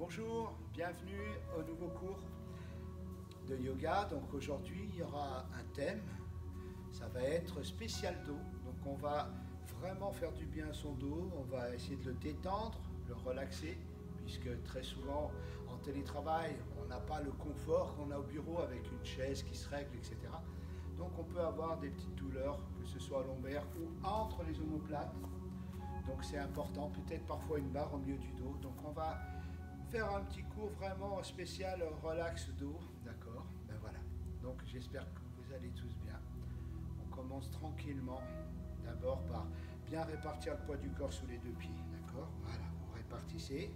Bonjour, bienvenue au nouveau cours de yoga. Donc aujourd'hui, il y aura un thème, ça va être spécial dos. Donc on va vraiment faire du bien à son dos, on va essayer de le détendre, le relaxer, puisque très souvent en télétravail, on n'a pas le confort qu'on a au bureau avec une chaise qui se règle, etc. Donc on peut avoir des petites douleurs, que ce soit à lombaire ou entre les omoplates. Donc c'est important, peut-être parfois une barre au milieu du dos. Donc on va faire un petit cours vraiment spécial relax dos, d'accord? Ben voilà. Donc j'espère que vous allez tous bien. On commence tranquillement, d'abord par bien répartir le poids du corps sous les deux pieds, d'accord? Voilà, vous répartissez.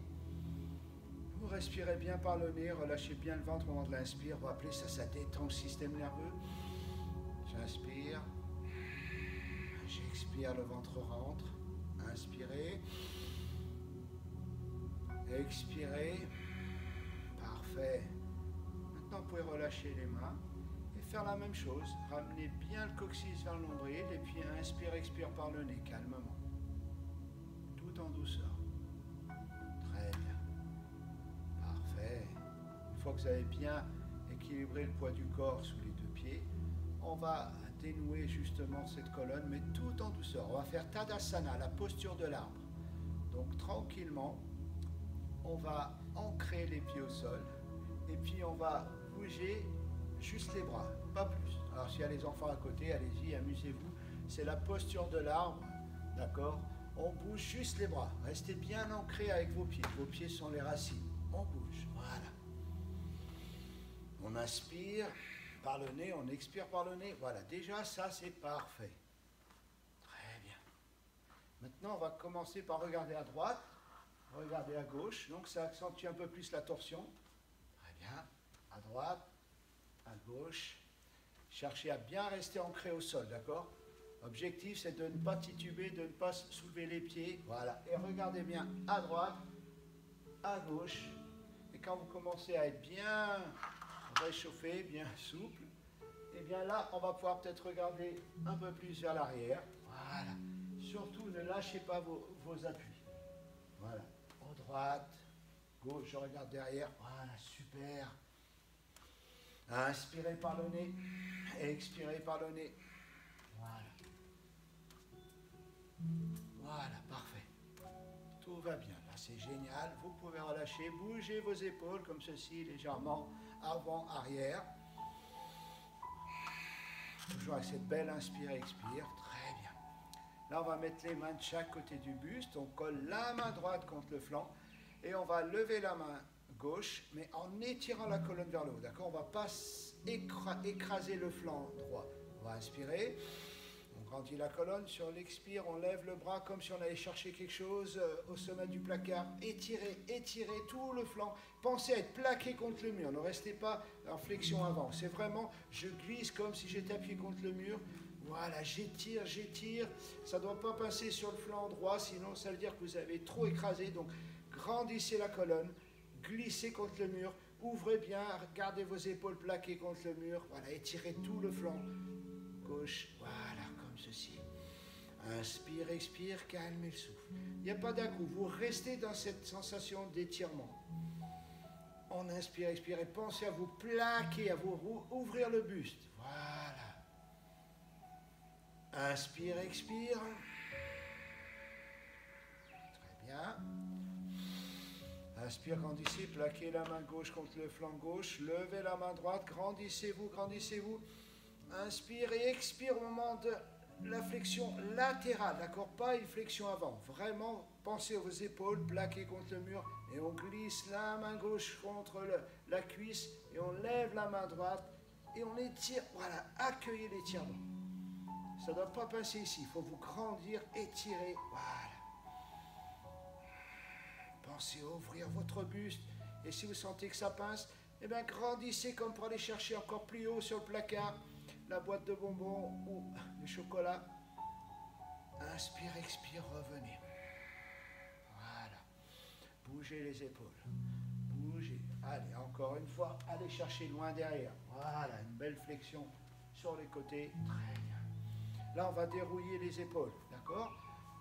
Vous respirez bien par le nez, relâchez bien le ventre au moment de l'inspire. Vous appelez ça, ça détend le système nerveux. J'inspire, j'expire, le ventre rentre. Inspirez, expirez, parfait. Maintenant vous pouvez relâcher les mains et faire la même chose. Ramenez bien le coccyx vers le nombril et puis inspire, expire par le nez calmement, tout en douceur. Très bien, parfait. Une fois que vous avez bien équilibré le poids du corps sous les deux pieds, on va dénouer justement cette colonne, mais tout en douceur. On va faire Tadasana, la posture de l'arbre. Donc tranquillement, on va ancrer les pieds au sol, et puis on va bouger juste les bras, pas plus. Alors s'il y a les enfants à côté, allez-y, amusez-vous. C'est la posture de l'arbre, d'accord? On bouge juste les bras. Restez bien ancrés avec vos pieds. Vos pieds sont les racines. On bouge, voilà. On inspire par le nez, on expire par le nez. Voilà, déjà ça c'est parfait. Très bien. Maintenant on va commencer par regarder à droite, regarder à gauche. Donc ça accentue un peu plus la torsion. Très bien. À droite, à gauche. Cherchez à bien rester ancré au sol, d'accord? L'objectif c'est de ne pas tituber, de ne pas soulever les pieds. Voilà. Et regardez bien à droite, à gauche. Et quand vous commencez à être bien réchauffé, bien souple, et bien là, on va pouvoir peut-être regarder un peu plus vers l'arrière. Voilà. Surtout, ne lâchez pas vos appuis. Voilà. À droite, gauche, je regarde derrière. Voilà, super. Inspirez par le nez, expirez par le nez. Voilà. Voilà, parfait. Tout va bien, là c'est génial. Vous pouvez relâcher, bouger vos épaules comme ceci, légèrement, avant, arrière. Toujours avec cette belle inspire-expire, très bien. Là, on va mettre les mains de chaque côté du buste, on colle la main droite contre le flanc et on va lever la main gauche, mais en étirant la colonne vers le haut, d'accord? On ne va pas écraser le flanc droit. On va inspirer, on grandit la colonne, sur l'expire, on lève le bras comme si on allait chercher quelque chose au sommet du placard. Étirez, étirez tout le flanc. Pensez à être plaqué contre le mur, ne restez pas en flexion avant. C'est vraiment, je glisse comme si j'étais appuyé contre le mur. Voilà, j'étire, j'étire. Ça ne doit pas passer sur le flanc droit, sinon ça veut dire que vous avez trop écrasé. Donc, grandissez la colonne, glissez contre le mur, ouvrez bien, gardez vos épaules plaquées contre le mur. Voilà, étirez tout le flanc gauche. Voilà, comme ceci. Inspire, expire, calmez le souffle. Il n'y a pas d'un coup, vous restez dans cette sensation d'étirement. On inspire, expire et pensez à vous plaquer, à vous ouvrir le buste. Voilà. Inspire, expire. Très bien. Inspire, grandissez, plaquez la main gauche contre le flanc gauche, levez la main droite, grandissez-vous, grandissez-vous. Inspire et expire au moment de la flexion latérale, d'accord? Pas une flexion avant. Vraiment, pensez à vos épaules plaquées contre le mur et on glisse la main gauche contre la cuisse et on lève la main droite et on étire. Voilà, accueillez l'étirement. Ça ne doit pas passer ici, il faut vous grandir, étirer. Voilà. Pensez à ouvrir votre buste et si vous sentez que ça pince, eh bien grandissez comme pour aller chercher encore plus haut sur le placard la boîte de bonbons ou le chocolat. Inspire, expire, revenez. Voilà. Bougez les épaules. Bougez. Allez, encore une fois, allez chercher loin derrière. Voilà, une belle flexion sur les côtés. Très bien. Là, on va dérouiller les épaules, d'accord?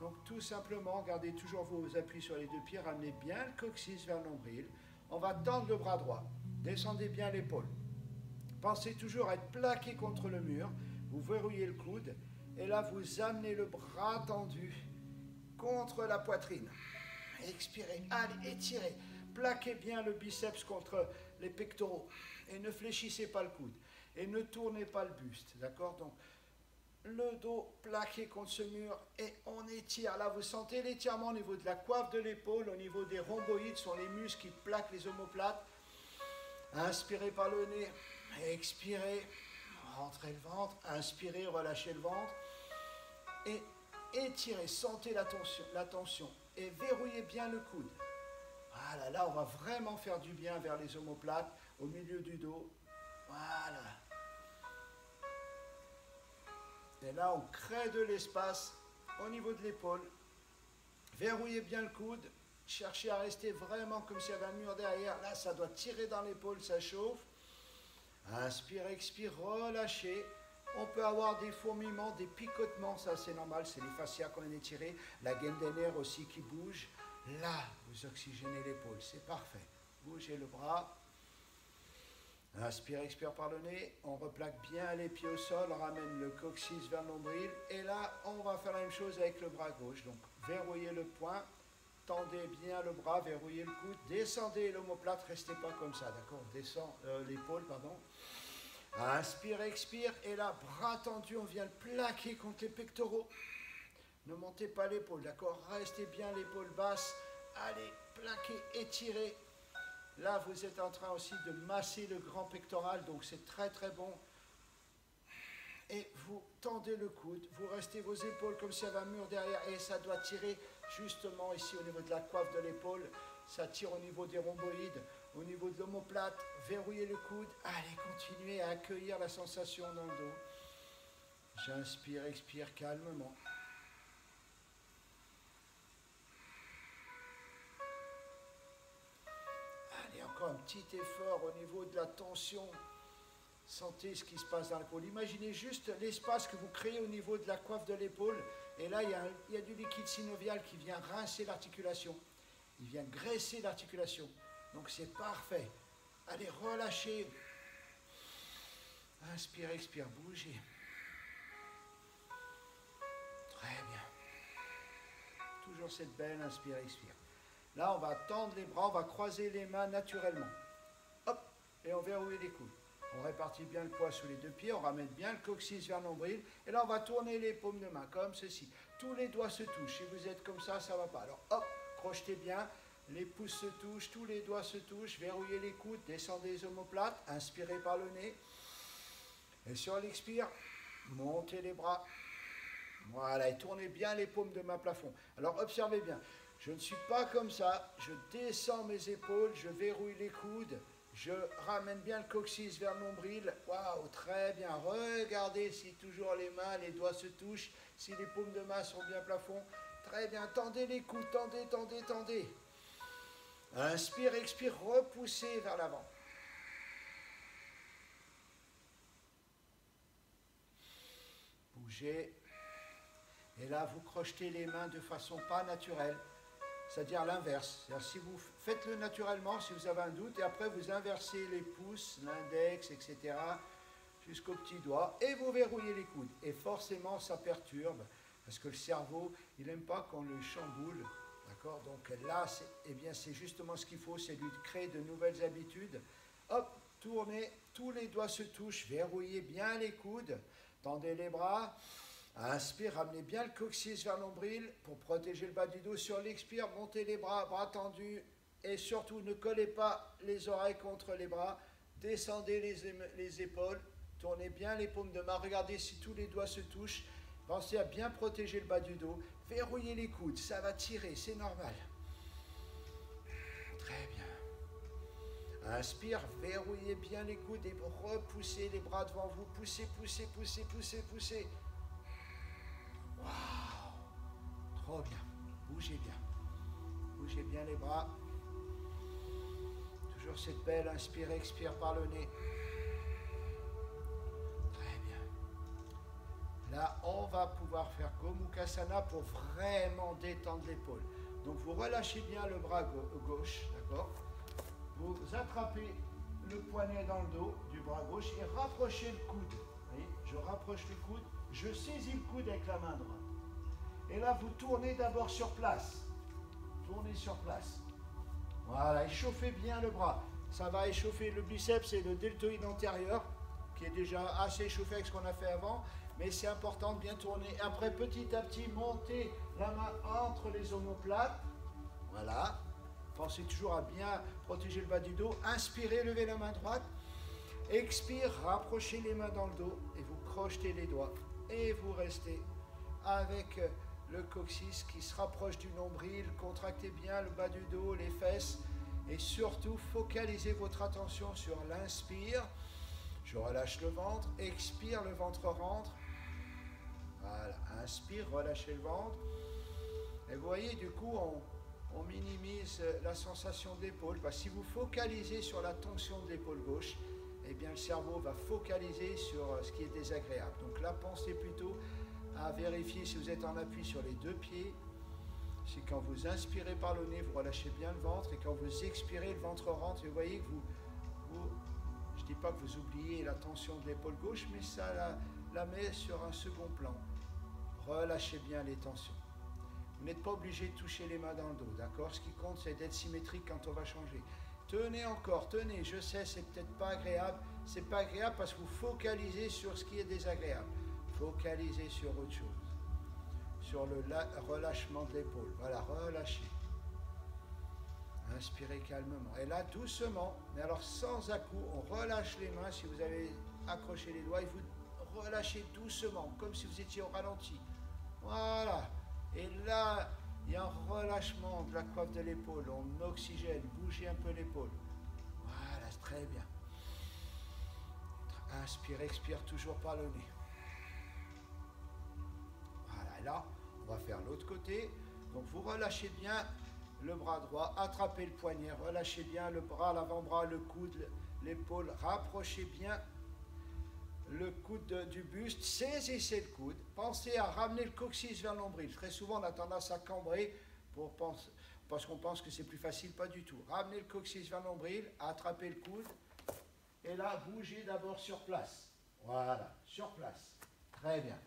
Donc, tout simplement, gardez toujours vos appuis sur les deux pieds, ramenez bien le coccyx vers le nombril. On va tendre le bras droit. Descendez bien l'épaule. Pensez toujours à être plaqué contre le mur. Vous verrouillez le coude. Et là, vous amenez le bras tendu contre la poitrine. Expirez. Allez, étirez. Plaquez bien le biceps contre les pectoraux. Et ne fléchissez pas le coude. Et ne tournez pas le buste. D'accord? Donc, le dos plaqué contre ce mur et on étire. Là, vous sentez l'étirement au niveau de la coiffe de l'épaule, au niveau des rhomboïdes, sont les muscles qui plaquent les omoplates. Inspirez par le nez, expirez, rentrez le ventre, inspirez, relâchez le ventre et étirez, sentez la tension et verrouillez bien le coude. Voilà, là, on va vraiment faire du bien vers les omoplates, au milieu du dos. Voilà. Et là, on crée de l'espace au niveau de l'épaule. Verrouillez bien le coude. Cherchez à rester vraiment comme s'il y avait un mur derrière. Là, ça doit tirer dans l'épaule, ça chauffe. Inspire, expire, relâchez. On peut avoir des fourmillements, des picotements, ça c'est normal, c'est les fascias qu'on a étirés. La gaine des nerfs aussi qui bouge. Là, vous oxygénez l'épaule, c'est parfait. Bougez le bras. Inspire, expire par le nez, on replaque bien les pieds au sol, on ramène le coccyx vers le nombril et là on va faire la même chose avec le bras gauche. Donc verrouillez le poing, tendez bien le bras, verrouillez le coude, descendez l'omoplate, restez pas comme ça, d'accord? Descend l'épaule, pardon. Inspire, expire et là bras tendu, on vient le plaquer contre les pectoraux. Ne montez pas l'épaule, d'accord? Restez bien l'épaule basse, allez, plaquez, étirez. Là, vous êtes en train aussi de masser le grand pectoral, donc c'est très très bon. Et vous tendez le coude, vous restez vos épaules comme s'il y avait un mur derrière, et ça doit tirer justement ici au niveau de la coiffe de l'épaule. Ça tire au niveau des rhomboïdes, au niveau de l'omoplate. Verrouillez le coude, allez, continuez à accueillir la sensation dans le dos. J'inspire, expire calmement. Encore un petit effort au niveau de la tension. Sentez ce qui se passe dans l'épaule. Imaginez juste l'espace que vous créez au niveau de la coiffe de l'épaule. Et là, il y a du liquide synovial qui vient rincer l'articulation. Il vient graisser l'articulation. Donc c'est parfait. Allez, relâchez. Inspire, expire, bougez. Très bien. Toujours cette belle inspire, expire. Là, on va tendre les bras, on va croiser les mains naturellement. Hop, et on verrouille les coudes. On répartit bien le poids sous les deux pieds, on ramène bien le coccyx vers le nombril. Et là, on va tourner les paumes de main, comme ceci. Tous les doigts se touchent. Si vous êtes comme ça ne va pas. Alors, hop, crochetez bien. Les pouces se touchent, tous les doigts se touchent. Verrouillez les coudes, descendez les omoplates. Inspirez par le nez. Et sur l'expire, montez les bras. Voilà, et tournez bien les paumes de main plafond. Alors, observez bien. Je ne suis pas comme ça, je descends mes épaules, je verrouille les coudes, je ramène bien le coccyx vers le nombril. Waouh, très bien. Regardez si toujours les mains, les doigts se touchent, si les paumes de main sont bien plafond. Très bien, tendez les coudes, tendez, tendez, tendez. Inspire, expire, repoussez vers l'avant. Bougez. Et là, vous crochetez les mains de façon pas naturelle. C'est-à-dire l'inverse. Si vous faites-le naturellement, si vous avez un doute, et après vous inversez les pouces, l'index, etc., jusqu'au petit doigt, et vous verrouillez les coudes. Et forcément, ça perturbe, parce que le cerveau, il n'aime pas qu'on le chamboule. D'accord? Donc là, c'est justement ce qu'il faut, c'est lui créer de nouvelles habitudes. Hop, tournez, tous les doigts se touchent, verrouillez bien les coudes, tendez les bras. Inspire, ramenez bien le coccyx vers le nombril pour protéger le bas du dos. Sur l'expire, montez les bras, bras tendus. Et surtout, ne collez pas les oreilles contre les bras. Descendez les épaules. Tournez bien les paumes de main. Regardez si tous les doigts se touchent. Pensez à bien protéger le bas du dos. Verrouillez les coudes. Ça va tirer, c'est normal. Très bien. Inspire, verrouillez bien les coudes et repoussez les bras devant vous. Poussez, poussez, poussez, poussez, poussez. Waouh, trop bien. Bougez bien. Bougez bien les bras. Toujours cette belle inspire, expire par le nez. Très bien. Là, on va pouvoir faire Gomukhasana pour vraiment détendre l'épaule. Donc, vous relâchez bien le bras gauche, d'accord? vous attrapez le poignet dans le dos du bras gauche et rapprochez le coude. Vous voyez, je rapproche le coude, je saisis le coude avec la main droite. Et là, vous tournez d'abord sur place. Tournez sur place. Voilà, échauffez bien le bras. Ça va échauffer le biceps et le deltoïde antérieur, qui est déjà assez échauffé avec ce qu'on a fait avant. Mais c'est important de bien tourner. Après, petit à petit, montez la main entre les omoplates. Voilà. Pensez toujours à bien protéger le bas du dos. Inspirez, levez la main droite. Expire, rapprochez les mains dans le dos et vous crochetez les doigts. Et vous restez avec le coccyx qui se rapproche du nombril. Contractez bien le bas du dos, les fesses. Et surtout, focalisez votre attention sur l'inspire. Je relâche le ventre. Expire, le ventre rentre. Voilà. Inspire, relâchez le ventre. Et vous voyez, du coup, on minimise la sensation de l'épaule. Parce que si vous focalisez sur la tension de l'épaule gauche, eh bien le cerveau va focaliser sur ce qui est désagréable. Donc là, pensez plutôt à vérifier si vous êtes en appui sur les deux pieds. Si quand vous inspirez par le nez, vous relâchez bien le ventre. Et quand vous expirez, le ventre rentre. Et vous voyez que je ne dis pas que vous oubliez la tension de l'épaule gauche, mais ça la met sur un second plan. Relâchez bien les tensions. Vous n'êtes pas obligé de toucher les mains dans le dos, d'accord? Ce qui compte, c'est d'être symétrique quand on va changer. Tenez encore, tenez, je sais, c'est peut-être pas agréable. C'est pas agréable parce que vous focalisez sur ce qui est désagréable. Focalisez sur autre chose. Sur le relâchement de l'épaule. Voilà, relâchez. Inspirez calmement. Et là, doucement, mais alors sans à-coups, on relâche les mains. Si vous avez accroché les doigts, et vous relâchez doucement, comme si vous étiez au ralenti. Voilà. Et là, il y a un relâchement de la coiffe de l'épaule. On oxygène, bougez un peu l'épaule. Voilà, c'est très bien. Inspire, expire toujours par le nez. Voilà, et là, on va faire l'autre côté. Donc vous relâchez bien le bras droit, attrapez le poignet, relâchez bien le bras, l'avant-bras, le coude, l'épaule, rapprochez bien le coude du buste, saisissez le coude, pensez à ramener le coccyx vers le nombril. Très souvent, on a tendance à cambrer parce qu'on pense que c'est plus facile, pas du tout. Ramenez le coccyx vers le nombril, attrapez le coude, et là, bougez d'abord sur place. Voilà, sur place. Très bien.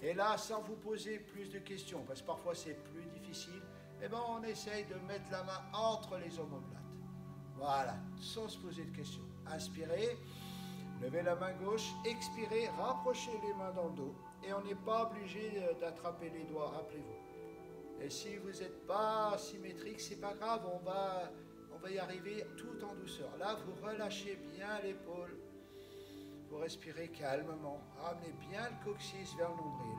Et là, sans vous poser plus de questions, parce que parfois c'est plus difficile, eh bien, on essaye de mettre la main entre les omoplates. Voilà, sans se poser de questions. Inspirez. Levez la main gauche, expirez, rapprochez les mains dans le dos. Et on n'est pas obligé d'attraper les doigts, rappelez-vous. Et si vous n'êtes pas symétrique, c'est pas grave, on va y arriver tout en douceur. Là, vous relâchez bien l'épaule. Vous respirez calmement. Ramenez bien le coccyx vers le nombril.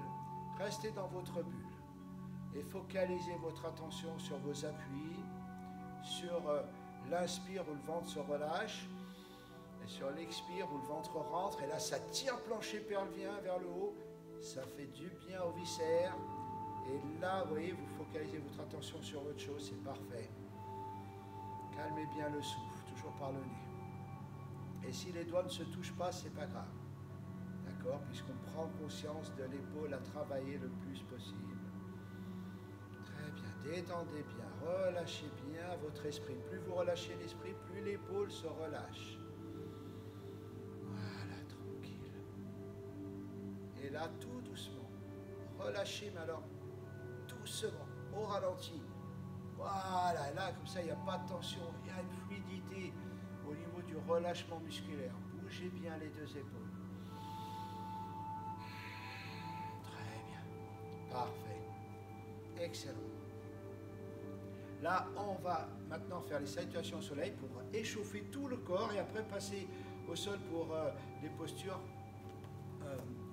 Restez dans votre bulle. Et focalisez votre attention sur vos appuis, sur l'inspire où le ventre se relâche. Et sur l'expire où le ventre rentre, et là ça tire plancher pelvien vers le haut, ça fait du bien aux viscères. Et là, vous voyez, vous focalisez votre attention sur autre chose, c'est parfait. Calmez bien le souffle, toujours par le nez. Et si les doigts ne se touchent pas, c'est pas grave. D'accord? Puisqu'on prend conscience de l'épaule à travailler le plus possible. Très bien, détendez bien, relâchez bien votre esprit. Plus vous relâchez l'esprit, plus l'épaule se relâche. Et là, tout doucement, relâchez, mais alors doucement, au ralenti. Voilà, là, comme ça, il n'y a pas de tension, il y a une fluidité au niveau du relâchement musculaire. Bougez bien les deux épaules. Très bien, parfait, excellent. Là, on va maintenant faire les salutations au soleil pour échauffer tout le corps et après passer au sol pour les postures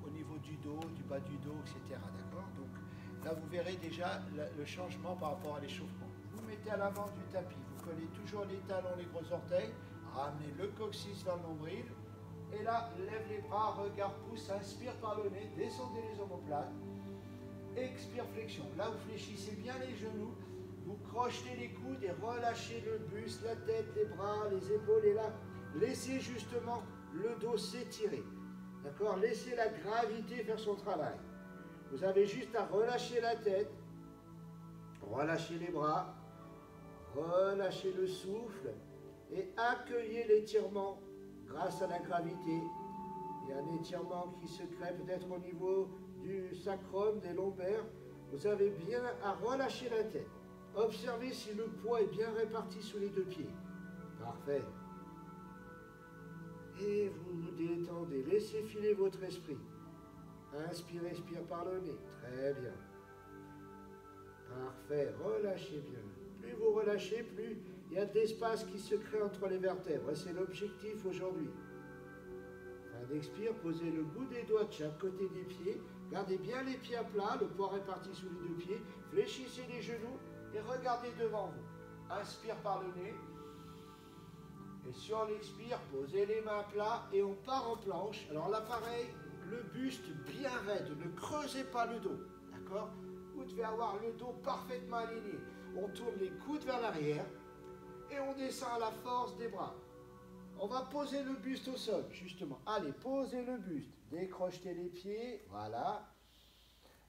au niveau du dos, du bas du dos, etc. D'accord? Donc là, vous verrez déjà le changement par rapport à l'échauffement. Vous mettez à l'avant du tapis, vous collez toujours les talons, les gros orteils, ramenez le coccyx vers le nombril, et là, lève les bras, regard pouce, inspire par le nez, descendez les omoplates, expire flexion. Là, vous fléchissez bien les genoux, vous crochetez les coudes et relâchez le buste, la tête, les bras, les épaules, et là, laissez justement le dos s'étirer. D'accord? Laissez la gravité faire son travail. Vous avez juste à relâcher la tête, relâcher les bras, relâcher le souffle et accueillez l'étirement grâce à la gravité. Il y a un étirement qui se crée peut-être au niveau du sacrum, des lombaires. Vous avez bien à relâcher la tête. Observez si le poids est bien réparti sur les deux pieds. Parfait. Et vous vous détendez. Laissez filer votre esprit. Inspire, expire par le nez. Très bien. Parfait. Relâchez bien. Plus vous relâchez, plus il y a de l'espace qui se crée entre les vertèbres. Et c'est l'objectif aujourd'hui. Fin d'expire, posez le bout des doigts de chaque côté des pieds. Gardez bien les pieds à plat, le poids réparti sous les deux pieds. Fléchissez les genoux et regardez devant vous. Inspire par le nez. Et sur l'expire, posez les mains à plat et on part en planche. Alors là, pareil, le buste bien raide. Ne creusez pas le dos. D'accord? Vous devez avoir le dos parfaitement aligné. On tourne les coudes vers l'arrière et on descend à la force des bras. On va poser le buste au sol, justement. Allez, posez le buste. Décrochez les pieds. Voilà.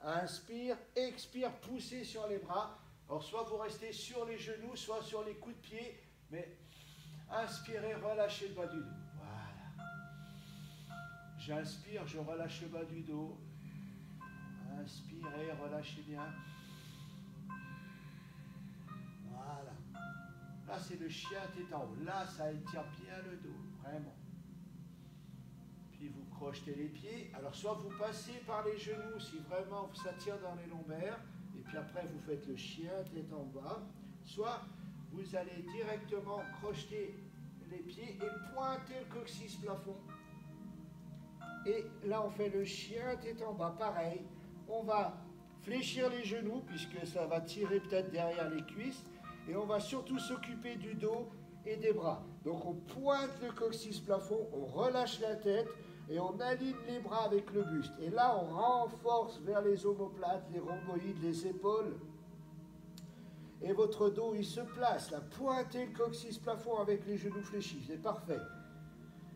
Inspire, expire, poussez sur les bras. Alors, soit vous restez sur les genoux, soit sur les coups de pied. Mais inspirez, relâchez le bas du dos. Voilà. J'inspire, je relâche le bas du dos. Inspirez, relâchez bien. Voilà. Là, c'est le chien tête en haut. Là, ça étire bien le dos, vraiment. Puis vous crochetez les pieds. Alors, soit vous passez par les genoux, si vraiment ça tire dans les lombaires. Et puis après, vous faites le chien tête en bas. Soit vous allez directement crocheter les pieds et pointer le coccyx plafond. Et là, on fait le chien tête en bas. Pareil, on va fléchir les genoux, puisque ça va tirer peut-être derrière les cuisses. Et on va surtout s'occuper du dos et des bras. Donc on pointe le coccyx plafond, on relâche la tête et on aligne les bras avec le buste. Et là, on renforce vers les omoplates, les rhomboïdes, les épaules. Et votre dos, il se place là. Pointez le coccyx plafond avec les genoux fléchis. C'est parfait.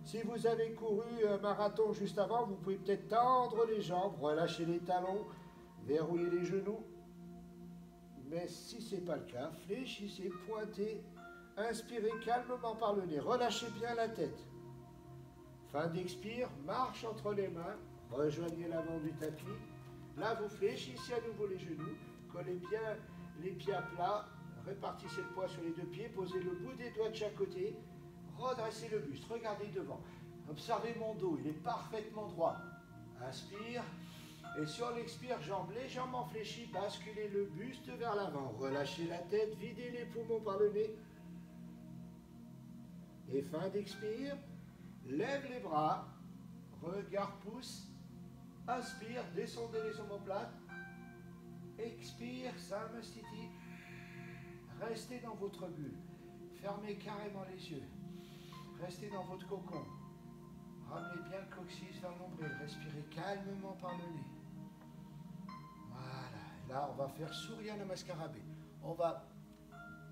Si vous avez couru un marathon juste avant, vous pouvez peut-être tendre les jambes, relâcher les talons, verrouiller les genoux. Mais si ce n'est pas le cas, fléchissez, pointez, inspirez calmement par le nez, relâchez bien la tête. Fin d'expire, marche entre les mains, rejoignez l'avant du tapis. Là, vous fléchissez à nouveau les genoux, collez bien les pieds à plat, répartissez le poids sur les deux pieds, posez le bout des doigts de chaque côté, redressez le buste, regardez devant. Observez mon dos, il est parfaitement droit. Inspire. Et sur l'expire, jambes légèrement fléchies, basculez le buste vers l'avant. Relâchez la tête, videz les poumons par le nez. Et fin d'expire, lève les bras, regard pouce, inspire, descendez les omoplates. Expire, Samastiti. Restez dans votre bulle. Fermez carrément les yeux. Restez dans votre cocon. Ramenez bien le coccyx vers le nombril. Respirez calmement par le nez. Voilà. Et là, on va faire Surya Namaskara. On va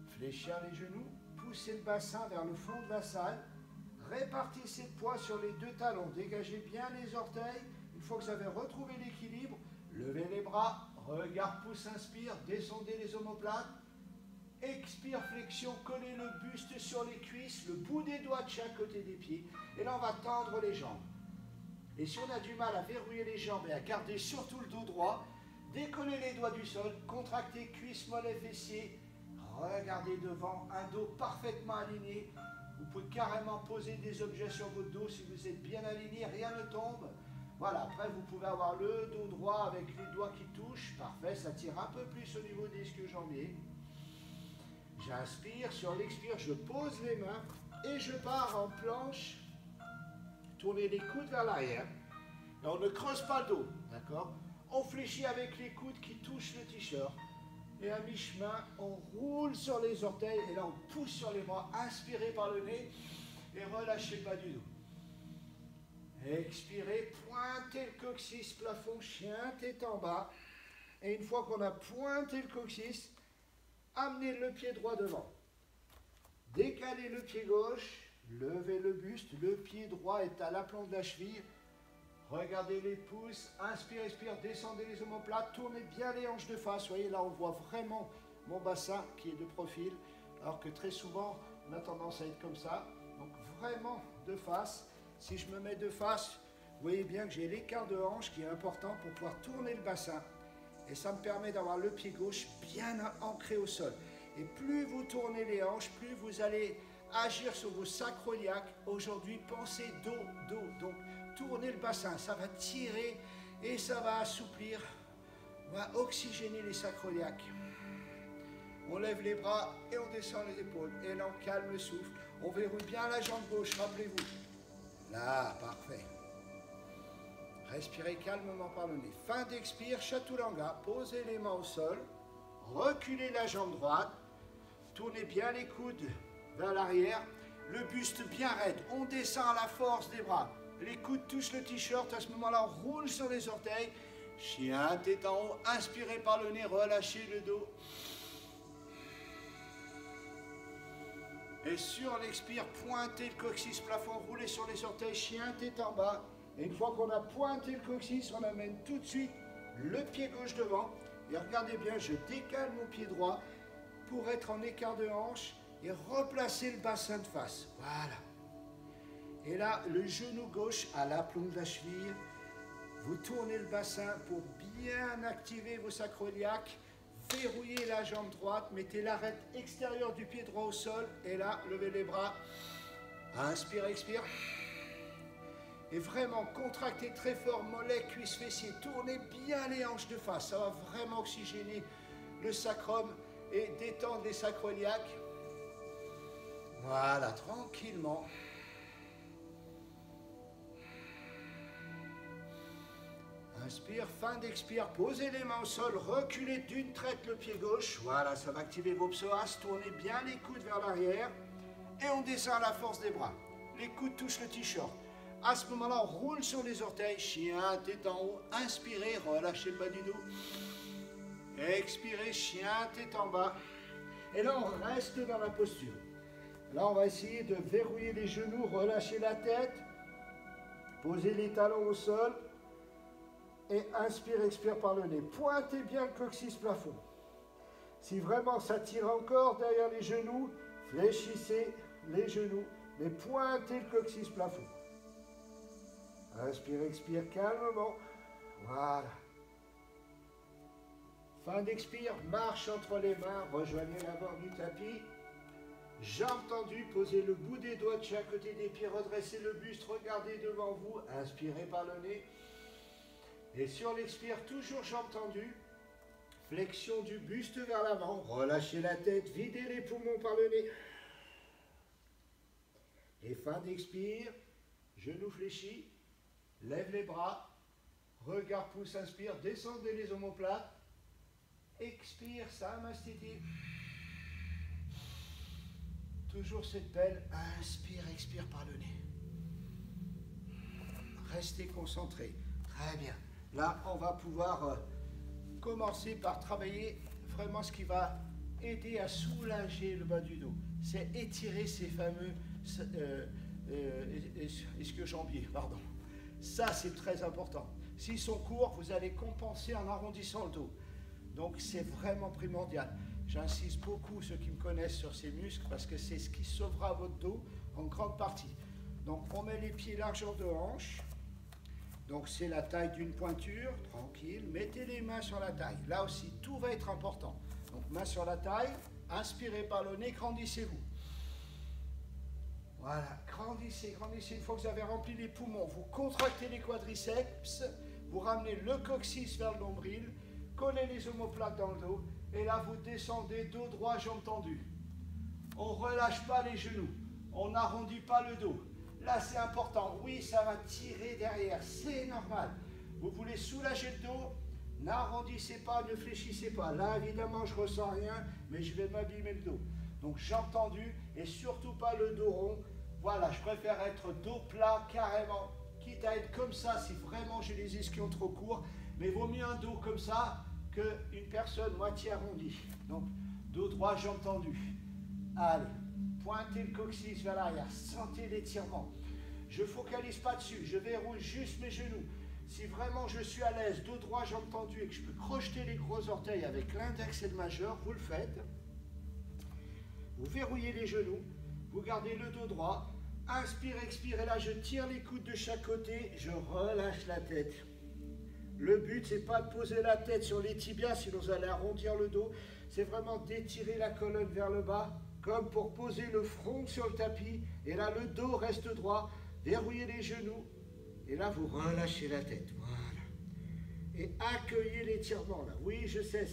fléchir les genoux, pousser le bassin vers le fond de la salle. Répartissez le poids sur les deux talons. Dégagez bien les orteils. Une fois que vous avez retrouvé l'équilibre, levez les bras. Regard pouce, inspire. Descendez les omoplates. Expire, flexion, collez le buste sur les cuisses, le bout des doigts de chaque côté des pieds. Et là, on va tendre les jambes. Et si on a du mal à verrouiller les jambes et à garder surtout le dos droit, décollez les doigts du sol, contractez cuisses, mollets, fessiers. Regardez devant, un dos parfaitement aligné. Vous pouvez carrément poser des objets sur votre dos si vous êtes bien aligné, rien ne tombe. Voilà, après vous pouvez avoir le dos droit avec les doigts qui touchent. Parfait, ça tire un peu plus au niveau des ischio-jambiers. J'inspire, sur l'expire, je pose les mains et je pars en planche. Tournez les coudes vers l'arrière. Et on ne creuse pas le dos, d'accord? On fléchit avec les coudes qui touchent le t-shirt. Et à mi-chemin, on roule sur les orteils et là on pousse sur les bras. Inspirez par le nez et relâchez le bas du dos. Expirez, pointez le coccyx, plafond, chien, tête en bas. Et une fois qu'on a pointé le coccyx, amenez le pied droit devant. Décalez le pied gauche, levez le buste, le pied droit est à l'aplomb de la cheville. Regardez les pouces, inspire, expire, descendez les omoplates, tournez bien les hanches de face. Vous voyez, là on voit vraiment mon bassin qui est de profil, alors que très souvent on a tendance à être comme ça. Donc vraiment de face. Si je me mets de face, vous voyez bien que j'ai l'écart de hanche qui est important pour pouvoir tourner le bassin. Et ça me permet d'avoir le pied gauche bien ancré au sol. Et plus vous tournez les hanches, plus vous allez agir sur vos sacroiliacs. Aujourd'hui, pensez dos, dos. Donc tournez le bassin, ça va tirer et ça va assouplir, on va oxygéner les sacroiliacs. On lève les bras et on descend les épaules. Et là, on calme le souffle. On verrouille bien la jambe gauche, rappelez-vous. Là, parfait. Respirez calmement par le nez. Fin d'expire, Chaturanga. Posez les mains au sol. Reculez la jambe droite. Tournez bien les coudes vers l'arrière. Le buste bien raide. On descend à la force des bras. Les coudes touchent le t-shirt. À ce moment-là, on roule sur les orteils. Chien, tête en haut. Inspirez par le nez. Relâchez le dos. Et sur l'expire, pointez le coccyx plafond. Roulez sur les orteils. Chien, tête en bas. Et une fois qu'on a pointé le coccyx, on amène tout de suite le pied gauche devant. Et regardez bien, je décale mon pied droit pour être en écart de hanche et replacer le bassin de face. Voilà. Et là, le genou gauche à l'aplomb de la cheville. Vous tournez le bassin pour bien activer vos sacroiliacs. Verrouillez la jambe droite, mettez l'arête extérieure du pied droit au sol. Et là, levez les bras. Inspire, expire. Et vraiment, contractez très fort, mollets, cuisses, fessiers. Tournez bien les hanches de face. Ça va vraiment oxygéner le sacrum et détendre les sacroiliacs. Voilà, tranquillement. Inspire, fin d'expire. Posez les mains au sol. Reculez d'une traite le pied gauche. Voilà, ça va activer vos psoas. Tournez bien les coudes vers l'arrière. Et on descend à la force des bras. Les coudes touchent le t-shirt. À ce moment-là, on roule sur les orteils. Chien, tête en haut. Inspirez, relâchez le bas du dos. Expirez, chien, tête en bas. Et là, on reste dans la posture. Là, on va essayer de verrouiller les genoux, relâcher la tête. Posez les talons au sol. Et inspire, expire par le nez. Pointez bien le coccyx plafond. Si vraiment ça tire encore derrière les genoux, fléchissez les genoux. Mais pointez le coccyx plafond. Inspire, expire calmement. Voilà. Fin d'expire, marche entre les mains, rejoignez la bord du tapis. Jambes tendues, posez le bout des doigts de chaque côté des pieds, redressez le buste, regardez devant vous, inspirez par le nez. Et sur l'expire, toujours jambes tendues. Flexion du buste vers l'avant, relâchez la tête, videz les poumons par le nez. Et fin d'expire, genoux fléchis. Lève les bras, regard pouce, inspire, descendez les omoplates, expire, Samastiti. Toujours cette belle inspire, expire par le nez. Restez concentrés, très bien. Là, on va pouvoir commencer par travailler vraiment ce qui va aider à soulager le bas du dos. C'est étirer ces fameux ischio-jambiers, pardon. Ça, c'est très important. S'ils sont courts, vous allez compenser en arrondissant le dos. Donc, c'est vraiment primordial. J'insiste beaucoup, ceux qui me connaissent, sur ces muscles, parce que c'est ce qui sauvera votre dos en grande partie. Donc, on met les pieds largeur de hanche. Donc, c'est la taille d'une pointure, tranquille. Mettez les mains sur la taille. Là aussi, tout va être important. Donc, main sur la taille. Inspirez par le nez, grandissez-vous. Voilà, grandissez, grandissez. Une fois que vous avez rempli les poumons, vous contractez les quadriceps, vous ramenez le coccyx vers le nombril, collez les omoplates dans le dos, et là vous descendez, dos droit, jambes tendues. On ne relâche pas les genoux, on n'arrondit pas le dos. Là c'est important, oui ça va tirer derrière, c'est normal. Vous voulez soulager le dos, n'arrondissez pas, ne fléchissez pas. Là évidemment je ne ressens rien, mais je vais m'abîmer le dos. Donc jambes tendues et surtout pas le dos rond. Voilà, je préfère être dos plat carrément, quitte à être comme ça si vraiment j'ai les ischions trop courts, mais vaut mieux un dos comme ça qu'une personne moitié arrondie. Donc dos droit, jambes tendues. Allez, pointez le coccyx vers l'arrière, sentez l'étirement. Je ne focalise pas dessus, je verrouille juste mes genoux. Si vraiment je suis à l'aise, dos droit, jambes tendues et que je peux crocheter les gros orteils avec l'index et le majeur, vous le faites. Vous verrouillez les genoux. Vous gardez le dos droit. Inspire, expire. Et là, je tire les coudes de chaque côté. Je relâche la tête. Le but, c'est pas de poser la tête sur les tibias, sinon vous allez arrondir le dos. C'est vraiment d'étirer la colonne vers le bas, comme pour poser le front sur le tapis. Et là, le dos reste droit. Verrouillez les genoux. Et là, vous relâchez la tête. Voilà. Et accueillez l'étirement là. Oui, je sais,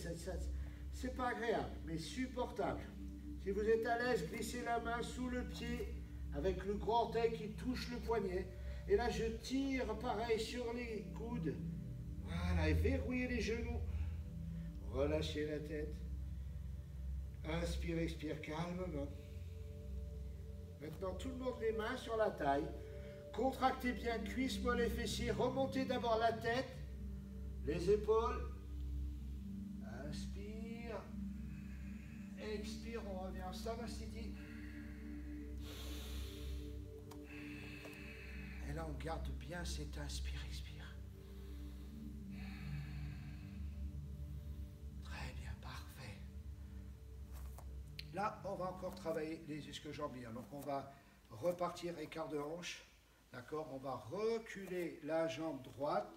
c'est pas agréable, mais supportable. Si vous êtes à l'aise, glissez la main sous le pied avec le grand orteil qui touche le poignet. Et là, je tire pareil sur les coudes. Voilà, et verrouillez les genoux. Relâchez la tête. Inspire, expire calmement. Maintenant, tout le monde les mains sur la taille. Contractez bien cuisses, mollets, fessiers. Remontez d'abord la tête, les épaules. Inspire. Expire, on revient en Samasthiti. Et là, on garde bien cet inspire, expire. Très bien, parfait. Là, on va encore travailler les ischio-jambiers. Donc, on va repartir écart de hanche. D'accord? On va reculer la jambe droite.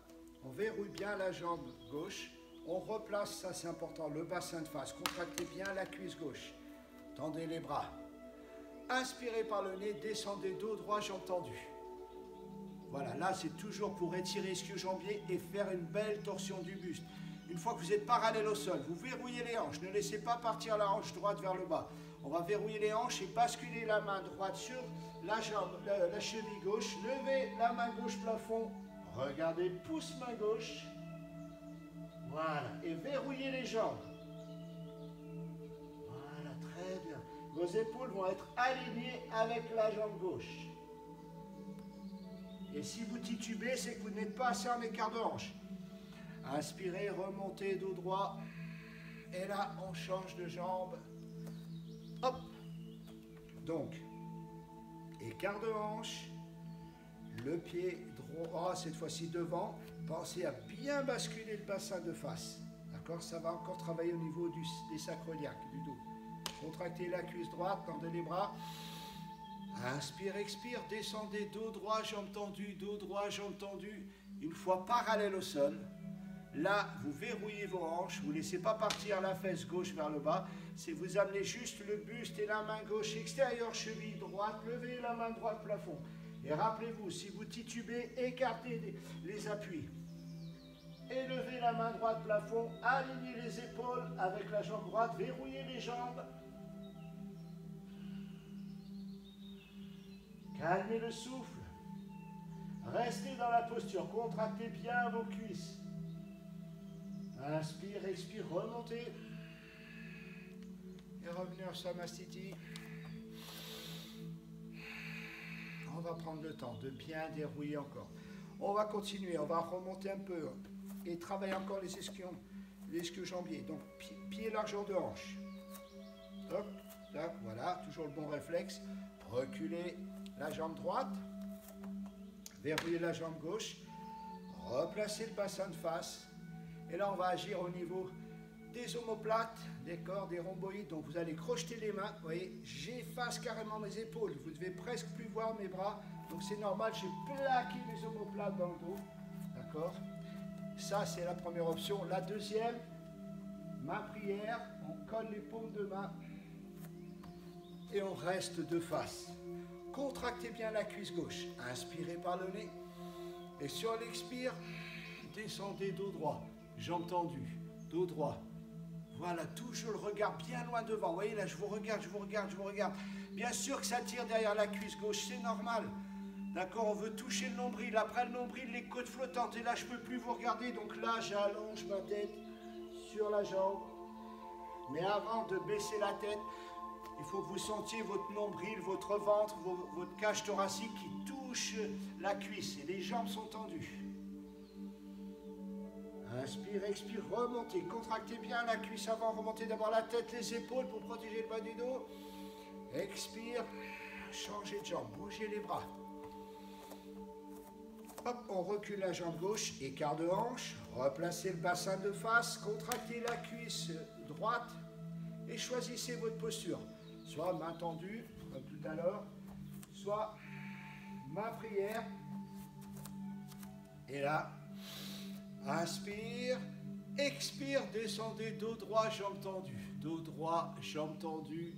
On verrouille bien la jambe gauche. On replace, ça c'est important, le bassin de face. Contractez bien la cuisse gauche. Tendez les bras. Inspirez par le nez, descendez dos droit, jambe tendue. Voilà, là c'est toujours pour étirer ischio-jambier et faire une belle torsion du buste. Une fois que vous êtes parallèle au sol, vous verrouillez les hanches. Ne laissez pas partir la hanche droite vers le bas. On va verrouiller les hanches et basculer la main droite sur la jambe, la cheville gauche. Levez la main gauche plafond. Regardez, pouce main gauche. Voilà, et verrouillez les jambes. Voilà, très bien. Vos épaules vont être alignées avec la jambe gauche. Et si vous titubez, c'est que vous n'êtes pas assez en écart de hanche. Inspirez, remontez, dos droit. Et là, on change de jambe. Hop. Donc, écart de hanche. Le pied droit, cette fois-ci devant. Pensez à bien basculer le bassin de face. D'accord? Ça va encore travailler au niveau des sacroiliaques, du dos. Contractez la cuisse droite, tendez les bras. Inspire, expire, descendez, dos droit, jambe tendue, dos droit, jambe tendue. Une fois parallèle au sol. Là, vous verrouillez vos hanches, vous ne laissez pas partir la fesse gauche vers le bas. C'est vous amenez juste le buste et la main gauche extérieure, cheville droite, levez la main droite plafond. Et rappelez-vous, si vous titubez, écartez les appuis. Élevez la main droite plafond, alignez les épaules avec la jambe droite, verrouillez les jambes. Calmez le souffle. Restez dans la posture, contractez bien vos cuisses. Inspire, expire, remontez. Et revenez en Samasthiti. On va prendre le temps de bien dérouiller encore. On va continuer, on va remonter un peu et travailler encore les ischio-jambiers. Donc, pied largeur de hanche. Hop, là, voilà, toujours le bon réflexe. Reculez la jambe droite. Verrouillez la jambe gauche. Replacez le bassin de face. Et là, on va agir au niveau des omoplates, des corps, des rhomboïdes. Donc, vous allez crocheter les mains. Vous voyez, j'efface carrément mes épaules. Vous devez presque plus voir mes bras. Donc, c'est normal, j'ai plaqué les omoplates dans le dos. D'accord? Ça, c'est la première option. La deuxième, main prière. On colle les paumes de main. Et on reste de face. Contractez bien la cuisse gauche. Inspirez par le nez. Et sur l'expire, descendez dos droit. Jambes tendues, dos droit. Voilà, toujours le regard bien loin devant. Vous voyez là, je vous regarde, je vous regarde, je vous regarde. Bien sûr que ça tire derrière la cuisse gauche, c'est normal. D'accord, on veut toucher le nombril. Après le nombril, les côtes flottantes. Et là, je ne peux plus vous regarder. Donc là, j'allonge ma tête sur la jambe. Mais avant de baisser la tête, il faut que vous sentiez votre nombril, votre ventre, votre cage thoracique qui touche la cuisse. Et les jambes sont tendues. Inspire, expire, remontez. Contractez bien la cuisse avant. Remontez d'abord la tête, les épaules pour protéger le bas du dos. Expire. Changez de jambe. Bougez les bras. Hop, on recule la jambe gauche. Écart de hanche. Replacez le bassin de face. Contractez la cuisse droite. Et choisissez votre posture. Soit main tendue, comme tout à l'heure, soit ma prière. Et là, inspire, expire, descendez, dos droit, jambe tendue. Dos droit, jambe tendue.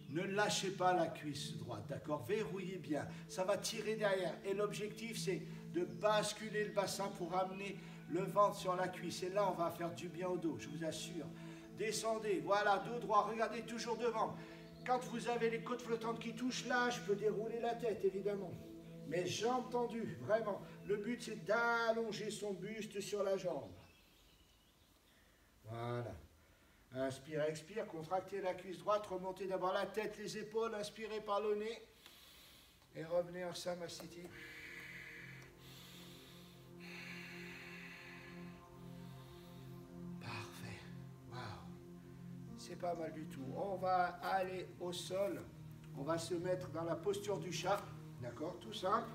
Ne lâchez pas la cuisse droite, d'accord? Verrouillez bien, ça va tirer derrière. Et l'objectif, c'est de basculer le bassin pour amener le ventre sur la cuisse. Et là, on va faire du bien au dos, je vous assure. Descendez, voilà, dos droit, regardez toujours devant. Quand vous avez les côtes flottantes qui touchent, là, je peux dérouler la tête, évidemment. Mais jambes tendues, vraiment. Le but, c'est d'allonger son buste sur la jambe. Voilà. Inspire, expire, contractez la cuisse droite, remontez d'abord la tête, les épaules, inspirez par le nez. Et revenez en Samasthiti. Parfait. Waouh. C'est pas mal du tout. On va aller au sol. On va se mettre dans la posture du chat. D'accord? Tout simple.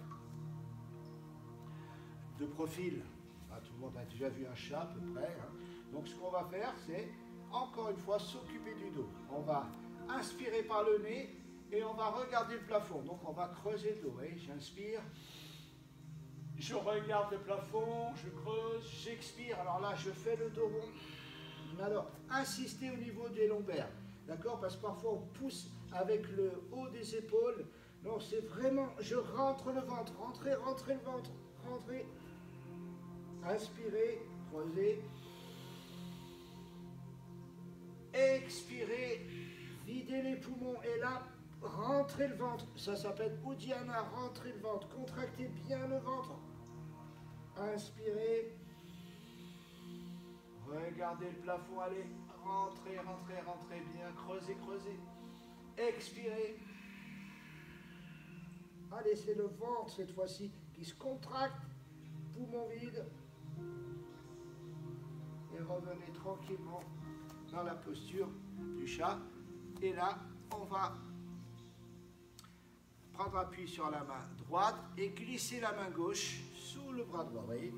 De profil. Ah, tout le monde a déjà vu un chat à peu près. Hein. Donc ce qu'on va faire, c'est encore une fois s'occuper du dos. On va inspirer par le nez et on va regarder le plafond. Donc on va creuser le dos. Voyez, j'inspire. Je regarde le plafond, je creuse, j'expire. Alors là, je fais le dos rond. Alors, insistez au niveau des lombaires. D'accord? Parce que parfois on pousse avec le haut des épaules. Non, c'est vraiment, je rentre le ventre. Rentrez, rentrez le ventre. Rentrez. Inspirez, creusez. Expirez, videz les poumons. Et là, rentrez le ventre. Ça s'appelle Uddiyana, rentrez le ventre. Contractez bien le ventre. Inspirez. Regardez le plafond, allez. Rentrez, rentrez, rentrez bien. Creusez, creusez. Expirez. Allez, c'est le ventre cette fois-ci qui se contracte. Poumon vide. Et revenez tranquillement dans la posture du chat. Et là, on va prendre appui sur la main droite et glisser la main gauche sous le bras droit. Vous voyez?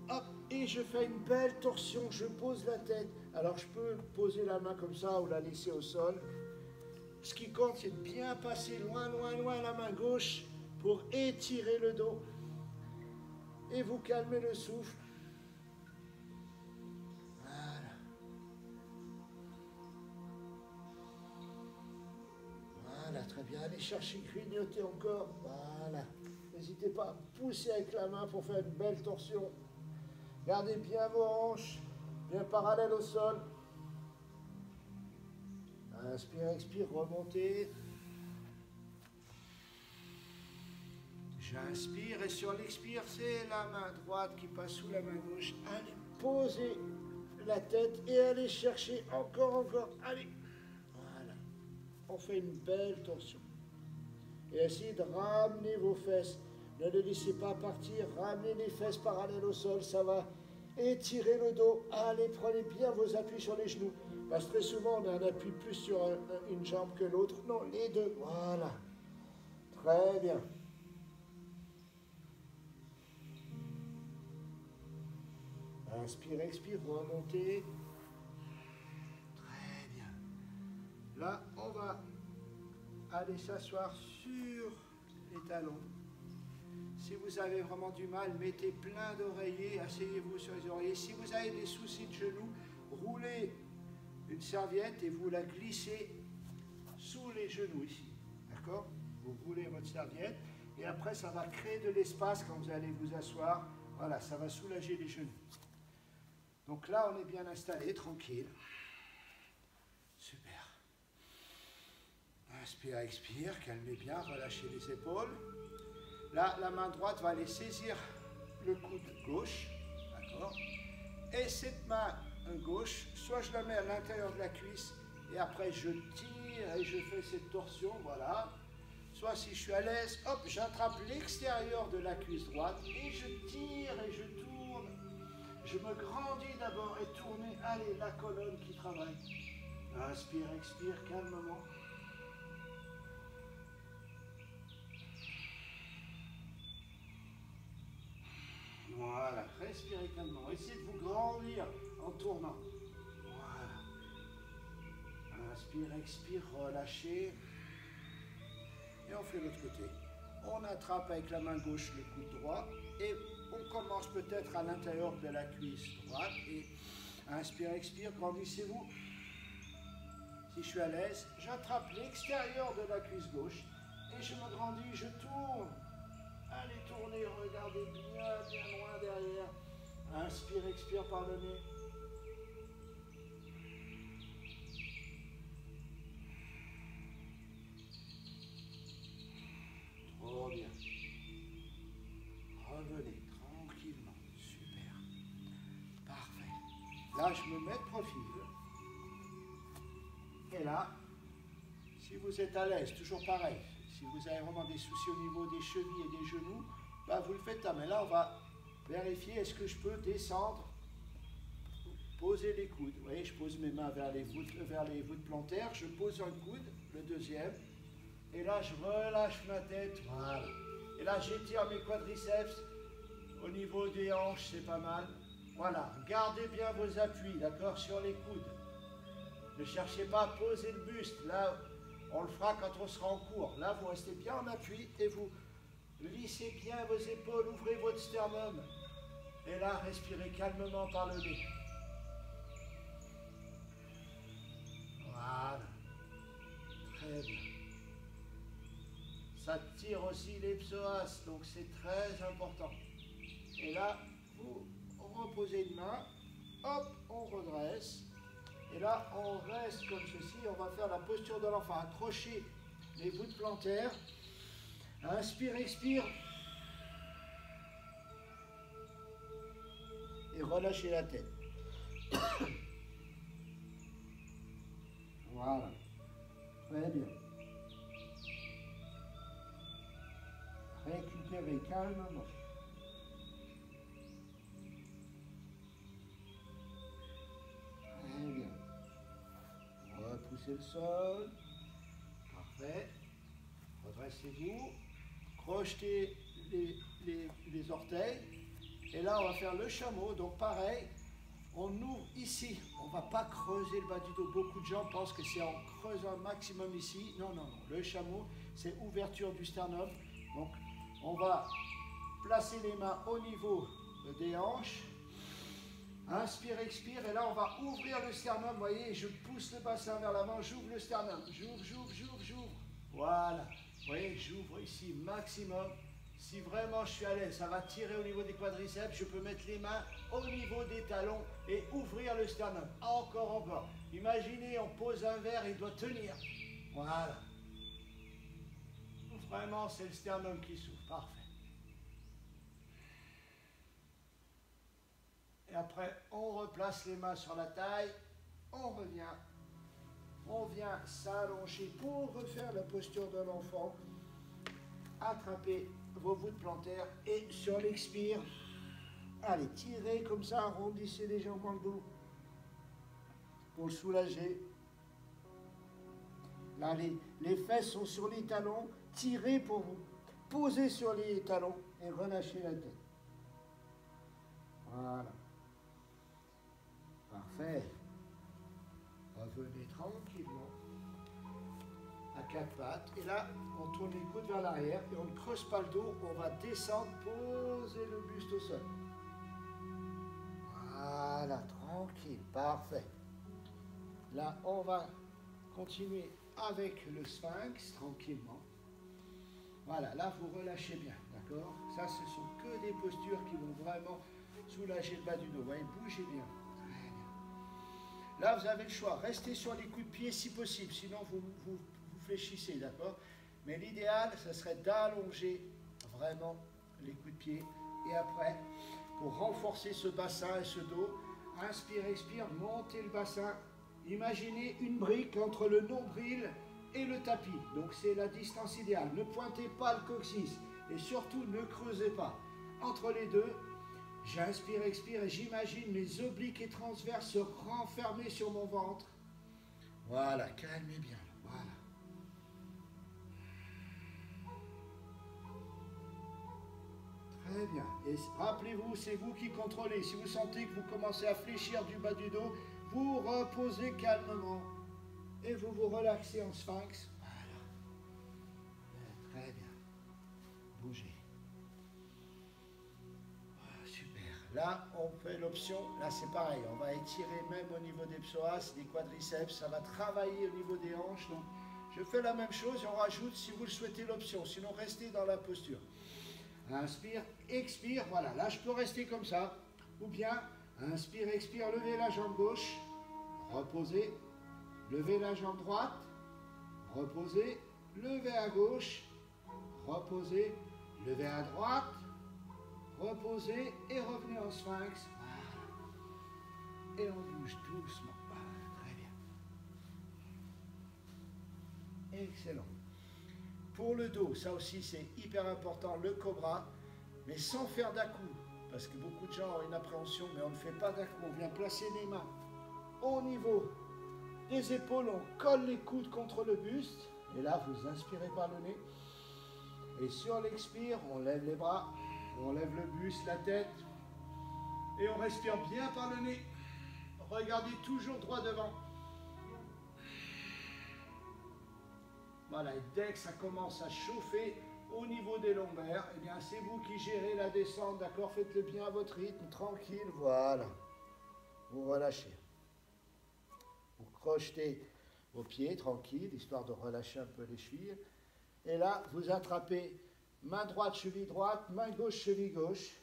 Hop, et je fais une belle torsion. Je pose la tête. Alors, je peux poser la main comme ça ou la laisser au sol. Ce qui compte, c'est de bien passer loin, loin, loin la main gauche pour étirer le dos. Et vous calmez le souffle. Voilà. Voilà, très bien. Allez chercher, grignoter encore. Voilà. N'hésitez pas à pousser avec la main pour faire une belle torsion. Gardez bien vos hanches, bien parallèles au sol. Inspire, expire, remontez. J'inspire et sur l'expire, c'est la main droite qui passe sous la main gauche. Allez, posez la tête et allez chercher encore, encore. Allez. Voilà. On fait une belle torsion. Et essayez de ramener vos fesses. Ne les laissez pas partir. Ramenez les fesses parallèles au sol. Ça va étirer le dos. Allez, prenez bien vos appuis sur les genoux. Parce que très souvent, on a un appui plus sur une jambe que l'autre. Non, les deux. Voilà. Très bien. Inspire, expire, remontez. Très bien. Là, on va aller s'asseoir sur les talons. Si vous avez vraiment du mal, mettez plein d'oreillers, asseyez-vous sur les oreillers. Si vous avez des soucis de genoux, roulez une serviette et vous la glissez sous les genoux ici. D'accord? Vous roulez votre serviette et après ça va créer de l'espace quand vous allez vous asseoir. Voilà, ça va soulager les genoux. Donc là, on est bien installé, tranquille. Super. Inspire, expire, calmez bien, relâchez les épaules. Là, la main droite va aller saisir le coude gauche, d'accord? Et cette main gauche, soit je la mets à l'intérieur de la cuisse, et après je tire et je fais cette torsion, voilà. Soit si je suis à l'aise, hop, j'attrape l'extérieur de la cuisse droite, et je tire et je tourne. Je me grandis d'abord et tournez, allez, la colonne qui travaille. Inspire, expire, calmement. Voilà, respirez calmement. Essayez de vous grandir en tournant. Voilà. Inspire, expire, relâchez. on fait l'autre côté. On attrape avec la main gauche le coude droit et on commence peut-être à l'intérieur de la cuisse droite et inspire, expire, grandissez-vous. Si je suis à l'aise, j'attrape l'extérieur de la cuisse gauche et je me grandis, je tourne. Allez, tournez, regardez bien, bien loin derrière. Inspire, expire par le nez. Trop bien. Revenez tranquillement. Super. Parfait. Là, je me mets de profil. Et là, si vous êtes à l'aise, toujours pareil. Si vous avez vraiment des soucis au niveau des chevilles et des genoux, bah vous le faites là. Mais là, on va vérifier, est-ce que je peux descendre, poser les coudes. Vous voyez, je pose mes mains vers les voûtes plantaires, je pose un coude, le deuxième, et là, je relâche ma tête, voilà. Et là, j'étire mes quadriceps au niveau des hanches, c'est pas mal. Voilà, gardez bien vos appuis, d'accord, sur les coudes. Ne cherchez pas à poser le buste, là, on le fera quand on sera en cours. Là, vous restez bien en appui et vous lissez bien vos épaules, ouvrez votre sternum. Et là, respirez calmement par le nez. Voilà. Très bien. Ça tire aussi les psoas, donc c'est très important. Et là, vous reposez une main, hop, on redresse. Et là, on reste comme ceci, on va faire la posture de l'enfant. Accrochez les voûtes plantaires. Inspire, expire. Et relâchez la tête. Voilà. Très bien. Récupérez calmement. Très bien. Repoussez le sol. Parfait. Redressez-vous. Crochetez les orteils. Et là, on va faire le chameau. Donc, pareil, on ouvre ici. On ne va pas creuser le bas du dos. Beaucoup de gens pensent que c'est en creusant un maximum ici. Non, non, non. Le chameau, c'est ouverture du sternum. Donc, on va placer les mains au niveau des hanches. Inspire, expire. Et là, on va ouvrir le sternum. Vous voyez, je pousse le bassin vers l'avant. J'ouvre le sternum. J'ouvre, j'ouvre, j'ouvre, j'ouvre. Voilà. Vous voyez, j'ouvre ici maximum. Si vraiment je suis à l'aise, ça va tirer au niveau des quadriceps. Je peux mettre les mains au niveau des talons et ouvrir le sternum. Encore, encore. Imaginez, on pose un verre, il doit tenir. Voilà. Vraiment, c'est le sternum qui s'ouvre. Parfait. Et après, on replace les mains sur la taille. On revient. On vient s'allonger pour refaire la posture de l'enfant. Attrapez vos voûtes plantaires et sur l'expire, allez, tirez comme ça, arrondissez légèrement le dos pour le soulager. Là, les fesses sont sur les talons, tirez pour vous poser sur les talons et relâchez la tête. Voilà. Parfait. Revenez tranquillement à quatre pattes. Et là, on tourne les coudes vers l'arrière et on ne creuse pas le dos. On va descendre, poser le buste au sol. Voilà, tranquille, parfait. Là, on va continuer avec le sphinx, tranquillement. Voilà, là, vous relâchez bien, d'accord? Ça, ce sont que des postures qui vont vraiment soulager le bas du dos. Vous voyez, bougez bien. Très bien. Là, vous avez le choix. Restez sur les coups de pied si possible, sinon vous fléchissez, d'accord? Mais l'idéal, ce serait d'allonger vraiment les coups de pied. Et après, pour renforcer ce bassin et ce dos, inspire, expire, montez le bassin. Imaginez une brique entre le nombril et le tapis. Donc c'est la distance idéale. Ne pointez pas le coccyx et surtout ne creusez pas. Entre les deux, j'inspire, expire et j'imagine mes obliques et transverses se renfermer sur mon ventre. Voilà, calmez bien. Voilà. Très bien. Et rappelez-vous, c'est vous qui contrôlez. Si vous sentez que vous commencez à fléchir du bas du dos, vous reposez calmement et vous vous relaxez en sphinx. Voilà. allongé. Ah, super. Là, on fait l'option, là c'est pareil, on va étirer même au niveau des psoas, des quadriceps, ça va travailler au niveau des hanches. Donc, je fais la même chose et on rajoute si vous le souhaitez l'option, sinon restez dans la posture. Inspire, expire, voilà, là je peux rester comme ça. Ou bien, inspire, expire, levez la jambe gauche, reposez, levez la jambe droite, reposez, levez à gauche, reposez, levez à droite, reposez et revenez en sphinx. Voilà. Et on bouge doucement. Voilà, très bien. Excellent. Pour le dos, ça aussi c'est hyper important, le cobra, mais sans faire d'à-coups. Parce que beaucoup de gens ont une appréhension, mais on ne fait pas d'à-coups. On vient placer les mains au niveau des épaules, on colle les coudes contre le buste. Et là, vous inspirez par le nez. Et sur l'expire, on lève les bras, on lève le buste, la tête. Et on respire bien par le nez. Regardez toujours droit devant. Voilà, et dès que ça commence à chauffer au niveau des lombaires, eh bien c'est vous qui gérez la descente, d'accord? Faites-le bien à votre rythme, tranquille, voilà. Vous relâchez. Vous crochetez vos pieds, tranquille, histoire de relâcher un peu les chevilles. Et là, vous attrapez main droite, cheville droite, main gauche, cheville gauche.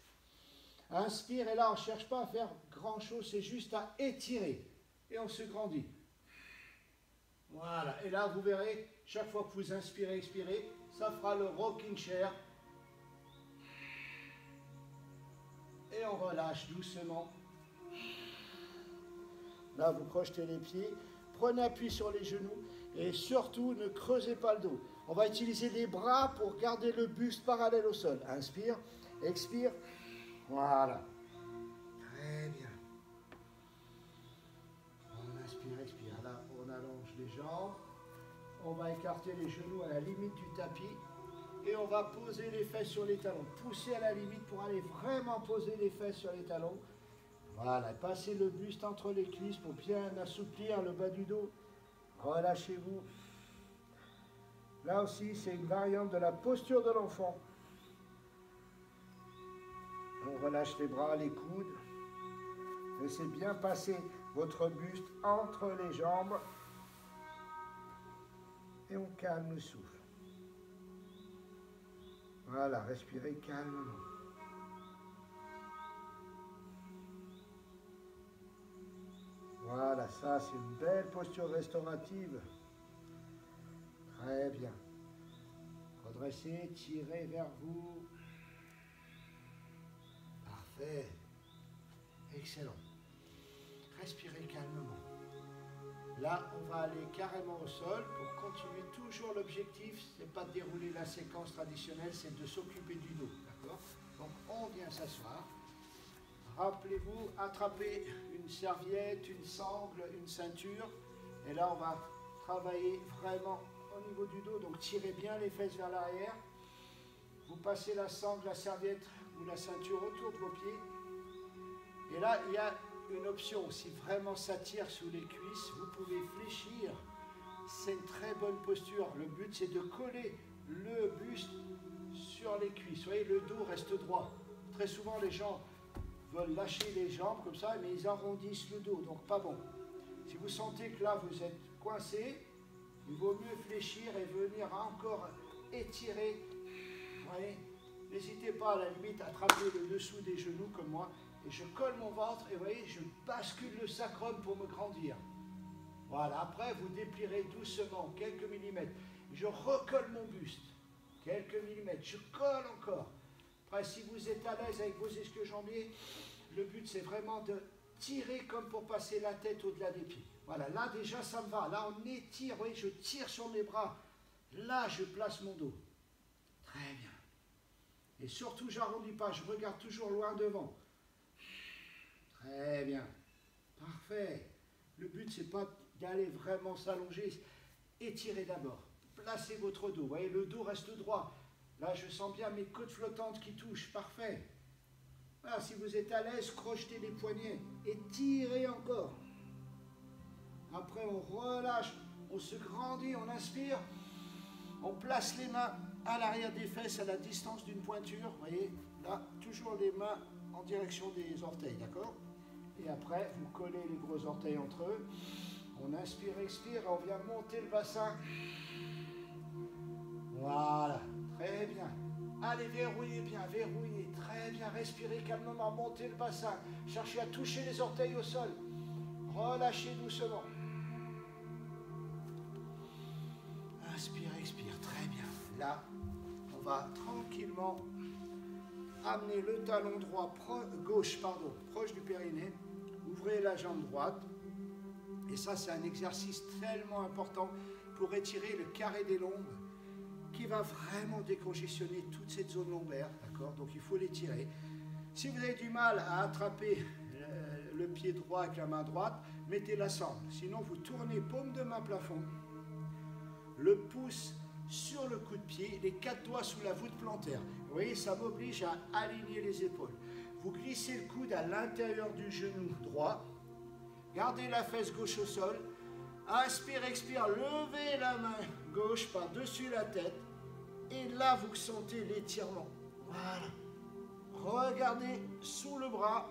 Inspire, et là, on ne cherche pas à faire grand-chose, c'est juste à étirer. Et on se grandit. Voilà, et là, vous verrez, chaque fois que vous inspirez, expirez, ça fera le rocking chair. Et on relâche doucement. Là, vous crochetez les pieds, prenez appui sur les genoux et surtout, ne creusez pas le dos. On va utiliser les bras pour garder le buste parallèle au sol. Inspire, expire, voilà. Très bien. On inspire, expire. Là, on allonge les jambes. On va écarter les genoux à la limite du tapis. Et on va poser les fesses sur les talons. Pousser à la limite pour aller vraiment poser les fesses sur les talons. Voilà, passez le buste entre les cuisses pour bien assouplir le bas du dos. Relâchez-vous. Là aussi, c'est une variante de la posture de l'enfant. On relâche les bras, les coudes. Laissez bien passer votre buste entre les jambes. Et on calme le souffle. Voilà, respirez calmement. Voilà, ça c'est une belle posture restaurative. Très bien. Redressez, tirez vers vous. Parfait. Excellent. Respirez calmement. Là, on va aller carrément au sol pour continuer toujours l'objectif. Ce n'est pas de dérouler la séquence traditionnelle, c'est de s'occuper du dos. D'accord? Donc, on vient s'asseoir. Rappelez-vous, attrapez une serviette, une sangle, une ceinture. Et là, on va travailler vraiment au niveau du dos. Donc, tirez bien les fesses vers l'arrière. Vous passez la sangle, la serviette ou la ceinture autour de vos pieds. Et là, il y a une option. Si vraiment ça tire sous les cuisses, vous pouvez fléchir. C'est une très bonne posture. Le but, c'est de coller le buste sur les cuisses. Vous voyez, le dos reste droit. Très souvent, les gens veulent lâcher les jambes comme ça, mais ils arrondissent le dos, donc pas bon. Si vous sentez que là, vous êtes coincé, il vaut mieux fléchir et venir encore étirer. Vous voyez, n'hésitez pas à la limite à attraper le dessous des genoux comme moi, et je colle mon ventre, et vous voyez, je bascule le sacrum pour me grandir. Voilà, après, vous déplierez doucement, quelques millimètres. Je recolle mon buste, quelques millimètres, je colle encore. Après, si vous êtes à l'aise avec vos ischio-jambiers, le but, c'est vraiment de tirer comme pour passer la tête au-delà des pieds. Voilà, là, déjà, ça me va. Là, on étire, vous voyez, je tire sur mes bras. Là, je place mon dos. Très bien. Et surtout, j'arrondis pas, je regarde toujours loin devant. Très bien. Parfait. Le but, c'est pas d'aller vraiment s'allonger. Étirez d'abord. Placez votre dos. Vous voyez, le dos reste droit. Là, je sens bien mes côtes flottantes qui touchent. Parfait. Voilà, si vous êtes à l'aise, crochetez les poignets et tirez encore. Après, on relâche, on se grandit, on inspire. On place les mains à l'arrière des fesses, à la distance d'une pointure. Vous voyez, là, toujours les mains en direction des orteils, d'accord? Et après, vous collez les gros orteils entre eux. On inspire, expire, on vient monter le bassin. Voilà, très bien. Allez, verrouillez bien, verrouillez, très bien. Respirez calmement, montez le bassin. Cherchez à toucher les orteils au sol. Relâchez doucement. Inspire, expire, très bien. Là, on va tranquillement amener le talon droit, gauche, proche du périnée. Ouvrez la jambe droite. Et ça, c'est un exercice tellement important pour étirer le carré des lombes qui va vraiment décongestionner toute cette zone lombaire, d'accord? Donc il faut l'étirer. Si vous avez du mal à attraper le pied droit avec la main droite, mettez la sangle. Sinon, vous tournez paume de main plafond, le pouce sur le coup de pied, les 4 doigts sous la voûte plantaire. Vous voyez, ça m'oblige à aligner les épaules. Vous glissez le coude à l'intérieur du genou droit. Gardez la fesse gauche au sol. Inspire, expire, levez la main gauche par-dessus la tête. Et là, vous sentez l'étirement. Voilà. Regardez sous le bras,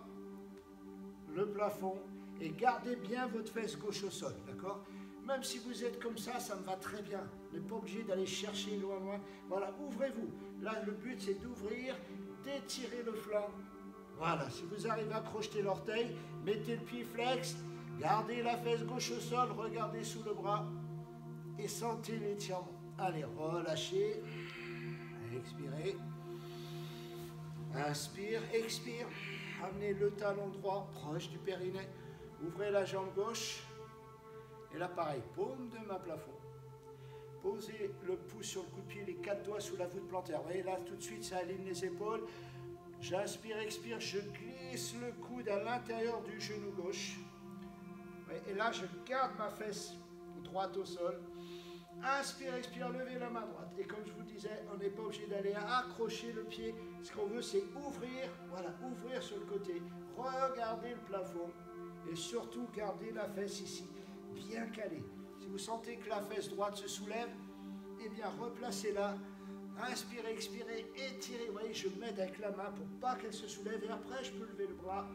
le plafond, et gardez bien votre fesse gauche au sol, d'accord? Même si vous êtes comme ça me va très bien. Vous n'êtes pas obligé d'aller chercher loin. Voilà, ouvrez-vous. Là, le but, c'est d'ouvrir, d'étirer le flanc. Voilà, si vous arrivez à crocheter l'orteil, mettez le pied flex, gardez la fesse gauche au sol, regardez sous le bras et sentez l'étirement. Allez, relâchez, expirez, inspire, expire, amenez le talon droit proche du périnée, ouvrez la jambe gauche et là pareil, paume de main plafond. Posez le pouce sur le coup de pied, les 4 doigts sous la voûte plantaire. Vous voyez là, tout de suite, ça aligne les épaules. J'inspire, expire, je glisse le coude à l'intérieur du genou gauche. Et là, je garde ma fesse droite au sol. Inspire, expire, levez la main droite. Et comme je vous disais, on n'est pas obligé d'aller accrocher le pied. Ce qu'on veut, c'est ouvrir, voilà, ouvrir sur le côté. Regardez le plafond. Et surtout, gardez la fesse ici, bien calée. Si vous sentez que la fesse droite se soulève, eh bien, replacez-la. Inspirez, expirez, étirez. Vous voyez, je m'aide avec la main pour pas qu'elle se soulève. Et après, je peux lever le bras.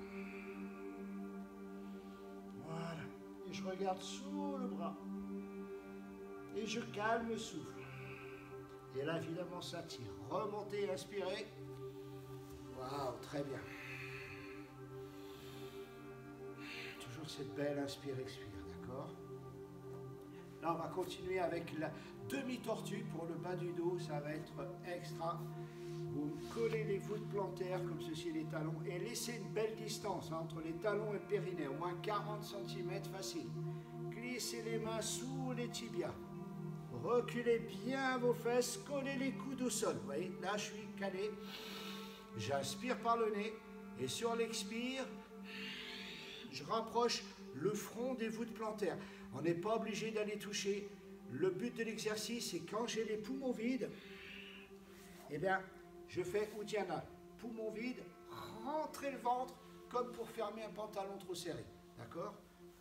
Voilà. Et je regarde sous le bras. Et je calme le souffle. Et là, évidemment, ça tire. Remontez, inspirez. Waouh, très bien. Toujours cette belle inspire-expire, d'accord? Là, on va continuer avec la demi-tortue pour le bas du dos. Ça va être extra. Vous collez les voûtes plantaires comme ceci, les talons, et laissez une belle distance entre les talons et le périnée, au moins 40 cm facile. Glissez les mains sous les tibias. Reculez bien vos fesses, collez les coudes au sol. Vous voyez, là, je suis calé. J'inspire par le nez, et sur l'expire, je rapproche le front des voûtes plantaires. On n'est pas obligé d'aller toucher. Le but de l'exercice, c'est quand j'ai les poumons vides, eh bien, je fais Uddiyana. Poumon vide, rentrez le ventre comme pour fermer un pantalon trop serré. D'accord?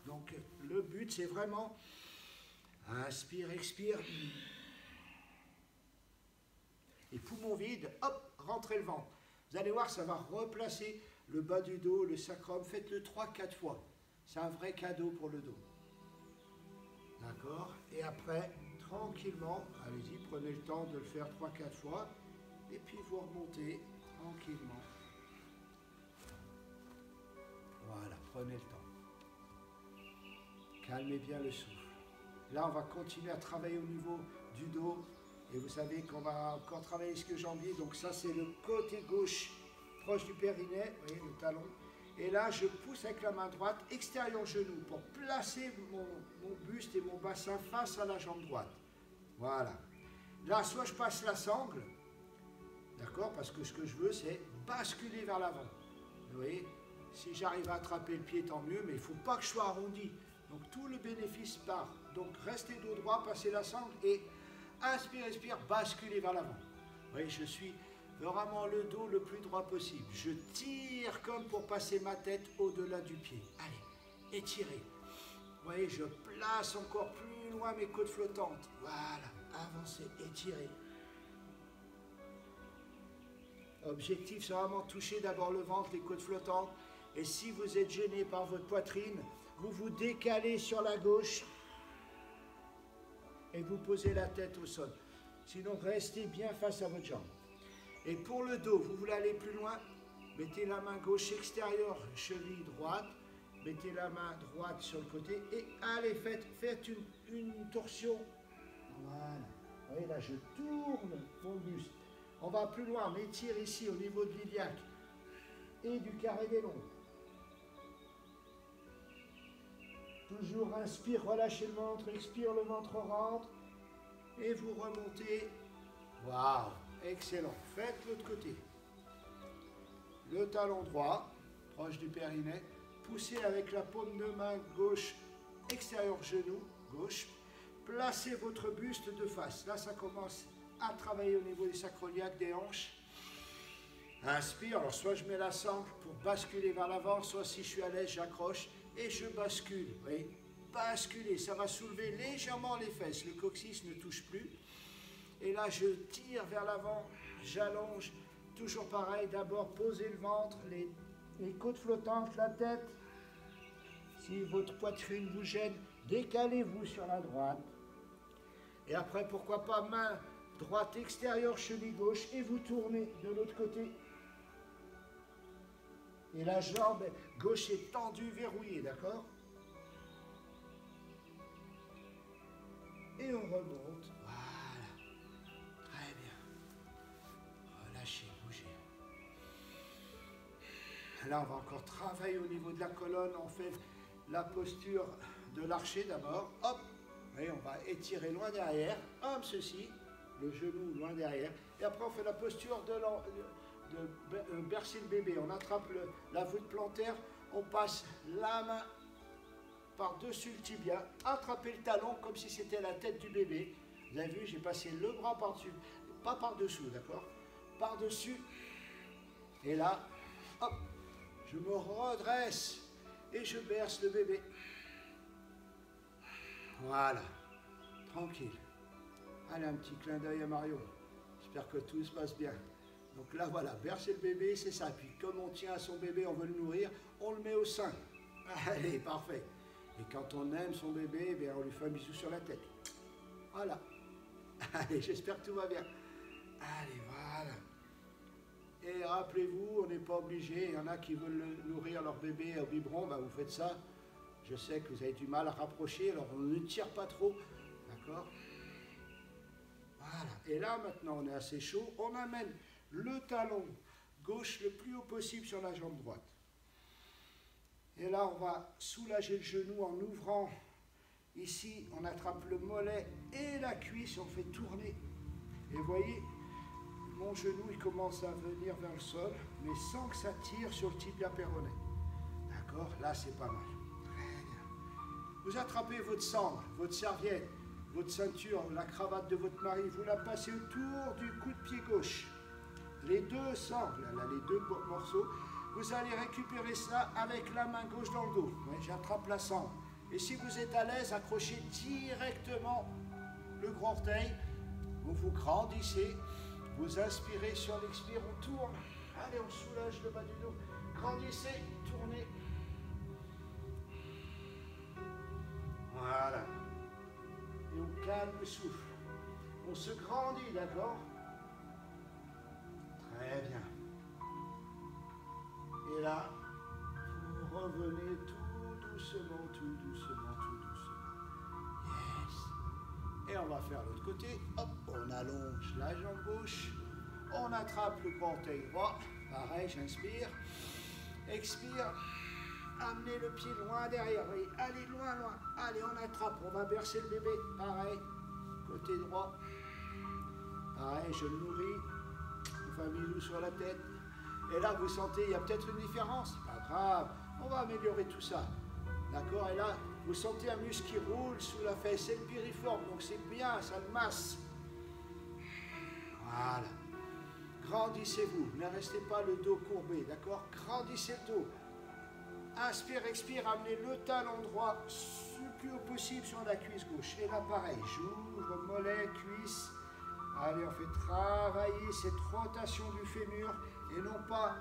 Donc, le but, c'est vraiment inspire, expire. Et poumon vide, hop, rentrez le ventre. Vous allez voir, ça va replacer le bas du dos, le sacrum. Faites-le 3-4 fois. C'est un vrai cadeau pour le dos. D'accord? Et après, tranquillement, allez-y, prenez le temps de le faire 3-4 fois. Et puis vous remontez tranquillement. Voilà, prenez le temps. Calmez bien le souffle. Là, on va continuer à travailler au niveau du dos. Et vous savez qu'on va encore travailler ce que jambier. Donc ça, c'est le côté gauche, proche du périnée, vous voyez, le talon. Et là, je pousse avec la main droite, extérieur genou, pour placer mon buste et mon bassin face à la jambe droite. Voilà. Là, soit je passe la sangle, d'accord, parce que ce que je veux, c'est basculer vers l'avant. Vous voyez, si j'arrive à attraper le pied, tant mieux, mais il ne faut pas que je sois arrondi. Donc tout le bénéfice part. Donc restez dos droit, passez la sangle et inspire, expire, basculez vers l'avant. Vous voyez, je suis vraiment le dos le plus droit possible. Je tire comme pour passer ma tête au-delà du pied. Allez, étirez. Vous voyez, je place encore plus loin mes côtes flottantes. Voilà, avancez, étirez. Objectif, c'est vraiment toucher d'abord le ventre, les côtes flottantes. Et si vous êtes gêné par votre poitrine, vous vous décalez sur la gauche et vous posez la tête au sol. Sinon, restez bien face à votre jambe. Et pour le dos, vous voulez aller plus loin, mettez la main gauche extérieure, cheville droite, mettez la main droite sur le côté et allez, faites une torsion. Voilà. Vous voyez, là, je tourne mon buste. On va plus loin, on étire ici au niveau de l'iliaque et du carré des lombs. Toujours inspire, relâchez le ventre, expire, le ventre rentre et vous remontez. Waouh, excellent. Faites l'autre côté. Le talon droit, proche du périnée. Poussez avec la paume de main gauche, extérieur genou, gauche. Placez votre buste de face. Là, ça commence à travailler au niveau des sacroiliaques, des hanches. Inspire, alors soit je mets la sangle pour basculer vers l'avant, soit si je suis à l'aise, j'accroche et je bascule. Oui, basculer, ça va soulever légèrement les fesses. Le coccyx ne touche plus. Et là, je tire vers l'avant, j'allonge. Toujours pareil, d'abord posez le ventre, les côtes flottantes, la tête. Si votre poitrine vous gêne, décalez-vous sur la droite. Et après, pourquoi pas main droite extérieure, cheville gauche, et vous tournez de l'autre côté. Et la jambe gauche est tendue, verrouillée, d'accord? Et on remonte. Voilà. Très bien. Relâchez, bougez. Là, on va encore travailler au niveau de la colonne. On fait la posture de l'archer d'abord. Hop. Et on va étirer loin derrière. Hop, ceci. Le genou loin derrière. Et après, on fait la posture de bercer le bébé. On attrape la voûte plantaire. On passe la main par-dessus le tibia. Attrapez le talon comme si c'était la tête du bébé. Vous avez vu, j'ai passé le bras par-dessus. Pas par-dessous, d'accord? Par-dessus. Et là, hop, je me redresse et je berce le bébé. Voilà. Tranquille. Allez, un petit clin d'œil à Mario. J'espère que tout se passe bien. Donc là, voilà, bercer le bébé, c'est ça. Puis comme on tient à son bébé, on veut le nourrir, on le met au sein. Allez, parfait. Et quand on aime son bébé, bien, on lui fait un bisou sur la tête. Voilà. Allez, j'espère que tout va bien. Allez, voilà. Et rappelez-vous, on n'est pas obligé. Il y en a qui veulent nourrir leur bébé au biberon, ben vous faites ça. Je sais que vous avez du mal à rapprocher, alors on ne tire pas trop. D'accord? Voilà. Et là, maintenant, on est assez chaud. On amène le talon gauche le plus haut possible sur la jambe droite. Et là, on va soulager le genou en ouvrant. Ici, on attrape le mollet et la cuisse, on fait tourner. Et vous voyez, mon genou, il commence à venir vers le sol, mais sans que ça tire sur le tibia péroné. D'accord? Là, c'est pas mal. Très bien. Vous attrapez votre sangle, votre serviette, votre ceinture, la cravate de votre mari, vous la passez autour du coup de pied gauche. Les deux sangles, là, les deux morceaux, vous allez récupérer ça avec la main gauche dans le dos. Ouais, j'attrape la sangle. Et si vous êtes à l'aise, accrochez directement le gros orteil. Vous grandissez. Vous inspirez sur l'expire, on tourne. Allez, on soulage le bas du dos. Grandissez, tournez. Voilà. Et on calme le souffle. On se grandit, d'accord? Très bien. Et là, vous revenez tout doucement, tout doucement, tout doucement. Yes. Et on va faire l'autre côté. Hop, on allonge la jambe gauche. On attrape le grand orteil droit. Pareil, j'inspire. Expire. Amenez le pied loin derrière. Oui, allez loin, loin. Allez, on attrape. On va bercer le bébé. Pareil. Côté droit. Pareil, je le nourris. On fait un bisou sur la tête. Et là, vous sentez, il y a peut-être une différence. Pas grave. On va améliorer tout ça. D'accord? Et là, vous sentez un muscle qui roule sous la fesse. C'est le piriforme. Donc c'est bien, ça le masse. Voilà. Grandissez-vous. Ne restez pas le dos courbé. D'accord? Grandissez le dos. Inspire, expire. Amenez le talon droit le plus haut possible sur la cuisse gauche. Et là, pareil. J'ouvre mollet, cuisse. Allez, on fait travailler cette rotation du fémur et non pas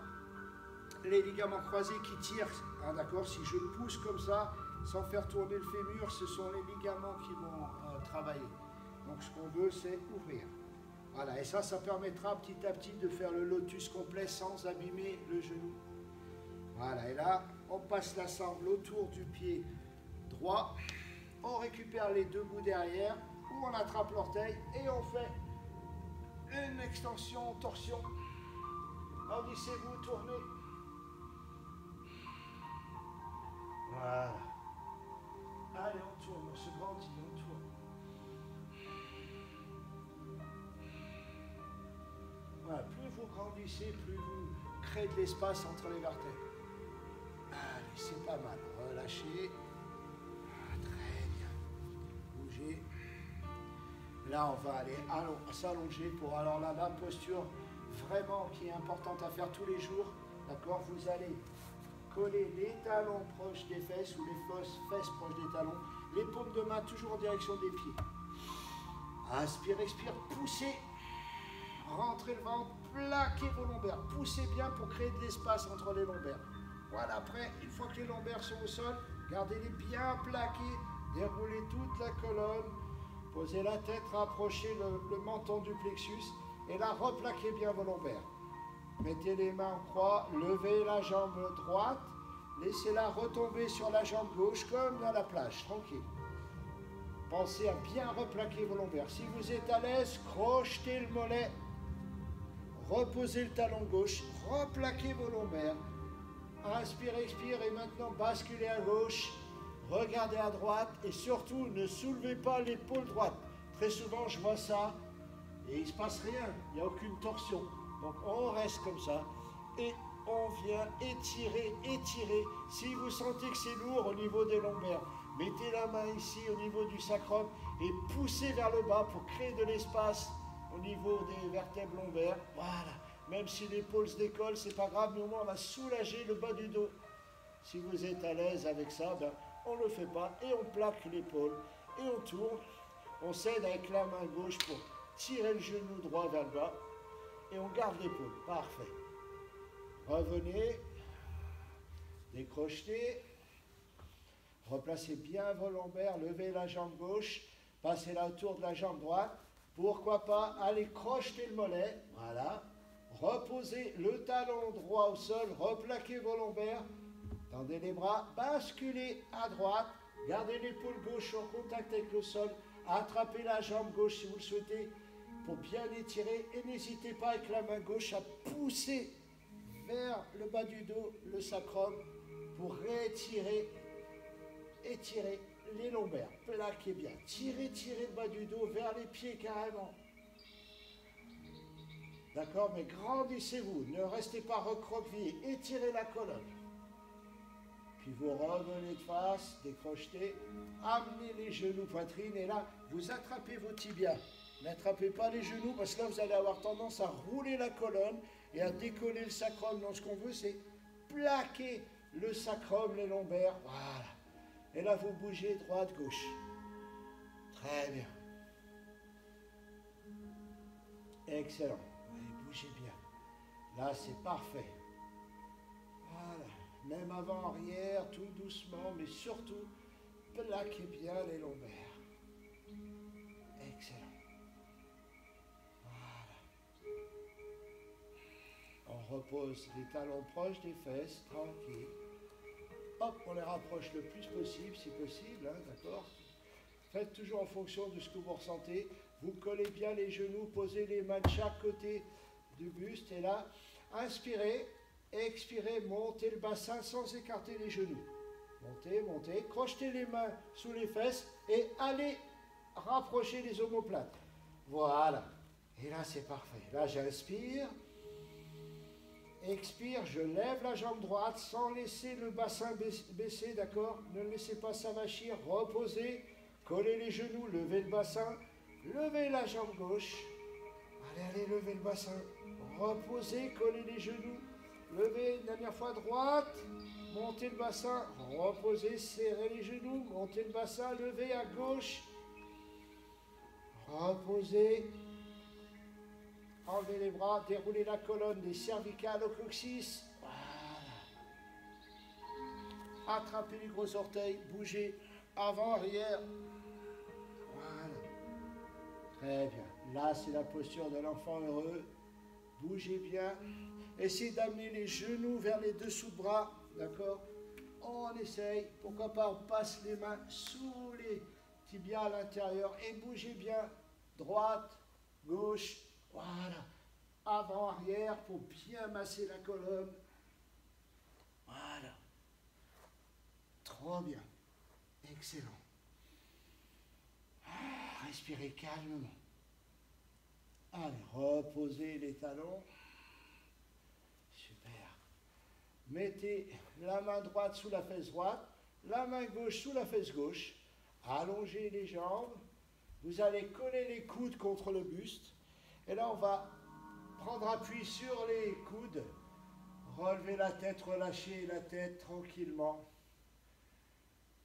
les ligaments croisés qui tirent. Ah, d'accord, si je pousse comme ça, sans faire tourner le fémur, ce sont les ligaments qui vont travailler. Donc ce qu'on veut, c'est ouvrir. Voilà, et ça permettra petit à petit de faire le lotus complet sans abîmer le genou. Voilà, et là, on passe la sangle autour du pied droit, on récupère les deux bouts derrière, ou on attrape l'orteil et on fait une extension, torsion. Rendissez-vous, tournez. Voilà. Allez, on tourne, on se grandit, on tourne. Voilà, plus vous grandissez, plus vous créez de l'espace entre les vertèbres. Allez, c'est pas mal. Relâchez. Ah, très bien. Bougez. Là, on va aller s'allonger pour, alors là, la posture vraiment qui est importante à faire tous les jours. D'accord? Vous allez coller les talons proches des fesses ou les fesses proches des talons. Les paumes de main toujours en direction des pieds. Inspire, expire, poussez. Rentrez le ventre, plaquez vos lombaires. Poussez bien pour créer de l'espace entre les lombaires. Voilà, après, une fois que les lombaires sont au sol, gardez-les bien plaqués. Déroulez toute la colonne. Posez la tête, rapprochez le menton du plexus. Et là, replaquez bien vos lombaires. Mettez les mains en croix, levez la jambe droite. Laissez-la retomber sur la jambe gauche comme à la plage, tranquille. Pensez à bien replaquer vos lombaires. Si vous êtes à l'aise, crochetez le mollet. Reposez le talon gauche, replaquez vos lombaires. Inspire, expire et maintenant basculez à gauche. Regardez à droite et surtout ne soulevez pas l'épaule droite. Très souvent je vois ça et il ne se passe rien, il n'y a aucune torsion. Donc on reste comme ça et on vient étirer, étirer. Si vous sentez que c'est lourd au niveau des lombaires, mettez la main ici au niveau du sacrum et poussez vers le bas pour créer de l'espace au niveau des vertèbres lombaires. Voilà. Même si l'épaule se décolle, c'est pas grave, mais au moins on va soulager le bas du dos. Si vous êtes à l'aise avec ça, ben, on ne le fait pas et on plaque l'épaule et on tourne. On s'aide avec la main gauche pour tirer le genou droit vers le bas et on garde l'épaule. Parfait. Revenez, décrochetez, replacez bien vos lombaires, levez la jambe gauche, passez-la autour de la jambe droite. Pourquoi pas aller crocheter le mollet, voilà. Reposez le talon droit au sol, replaquez vos lombaires, tendez les bras, basculez à droite, gardez l'épaule gauche en contact avec le sol, attrapez la jambe gauche si vous le souhaitez pour bien étirer et n'hésitez pas avec la main gauche à pousser vers le bas du dos, le sacrum, pour réétirer, étirer les lombaires. Plaquez bien, tirez le bas du dos vers les pieds carrément. D'accord, mais grandissez-vous, ne restez pas recroquevillés, étirez la colonne. Puis vous revenez de face, décrochetez, amenez les genoux poitrine et là, vous attrapez vos tibias. N'attrapez pas les genoux parce que là, vous allez avoir tendance à rouler la colonne et à décoller le sacrum. Donc ce qu'on veut, c'est plaquer le sacrum, les lombaires. Voilà. Et là, vous bougez droite-gauche. Très bien. Excellent. Allez, bougez bien. Là, c'est parfait. Voilà. Même avant-arrière, tout doucement, mais surtout, plaquez bien les lombaires. Excellent. Voilà. On repose les talons proches des fesses, tranquille. Hop, on les rapproche le plus possible, si possible, hein, d'accord? Faites toujours en fonction de ce que vous ressentez. Vous collez bien les genoux, posez les mains de chaque côté du buste. Et là, inspirez, expirez, montez le bassin sans écarter les genoux. Montez, montez, crochetez les mains sous les fesses et allez rapprocher les omoplates. Voilà. Et là, c'est parfait. Là, j'inspire. Expire, je lève la jambe droite sans laisser le bassin baisser, d'accord? Ne le laissez pas s'avachir, reposez, collez les genoux, levez le bassin, levez la jambe gauche. Allez, levez le bassin, reposez, collez les genoux, levez une dernière fois droite, montez le bassin, reposez, serrez les genoux, montez le bassin, levez à gauche, reposez, Enlevez les bras, déroulez la colonne des cervicales au coccyx. Voilà. Attrapez les gros orteils, bougez avant, arrière. Voilà. Très bien. Là, c'est la posture de l'enfant heureux. Bougez bien. Essayez d'amener les genoux vers les dessous de bras. D'accord? On essaye. Pourquoi pas, on passe les mains sous les tibias à l'intérieur et bougez bien. Droite, gauche. Voilà. Avant, arrière pour bien masser la colonne. Voilà. Trop bien. Excellent. Respirez calmement. Allez, reposez les talons. Super. Mettez la main droite sous la fesse droite, la main gauche sous la fesse gauche. Allongez les jambes. Vous allez coller les coudes contre le buste. Et là, on va prendre appui sur les coudes. Relevez la tête, relâchez la tête tranquillement.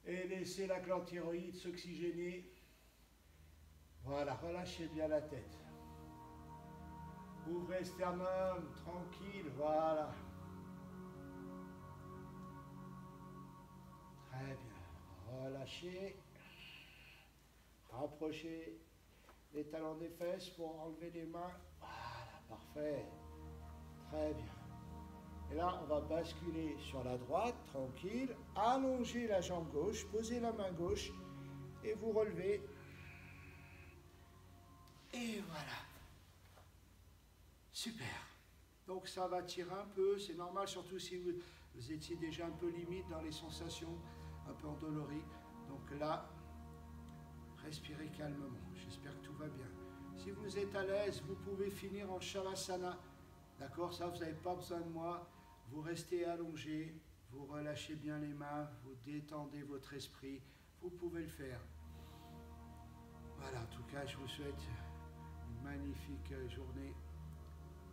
Et laissez la glande thyroïde s'oxygéner. Voilà, relâchez bien la tête. Ouvrez le sternum, tranquille, voilà. Très bien. Relâchez. Rapprochez les talons des fesses pour enlever les mains. Voilà, parfait. Très bien. Et là, on va basculer sur la droite, tranquille. Allongez la jambe gauche, posez la main gauche et vous relevez. Et voilà. Super. Donc ça va tirer un peu, c'est normal, surtout si vous étiez déjà un peu limite dans les sensations, un peu endolories. Donc là, respirez calmement. J'espère que tout va bien. Si vous êtes à l'aise, vous pouvez finir en Shavasana. D'accord? Ça, vous n'avez pas besoin de moi. Vous restez allongé, vous relâchez bien les mains, vous détendez votre esprit. Vous pouvez le faire. Voilà, en tout cas, je vous souhaite une magnifique journée.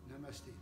Namasté.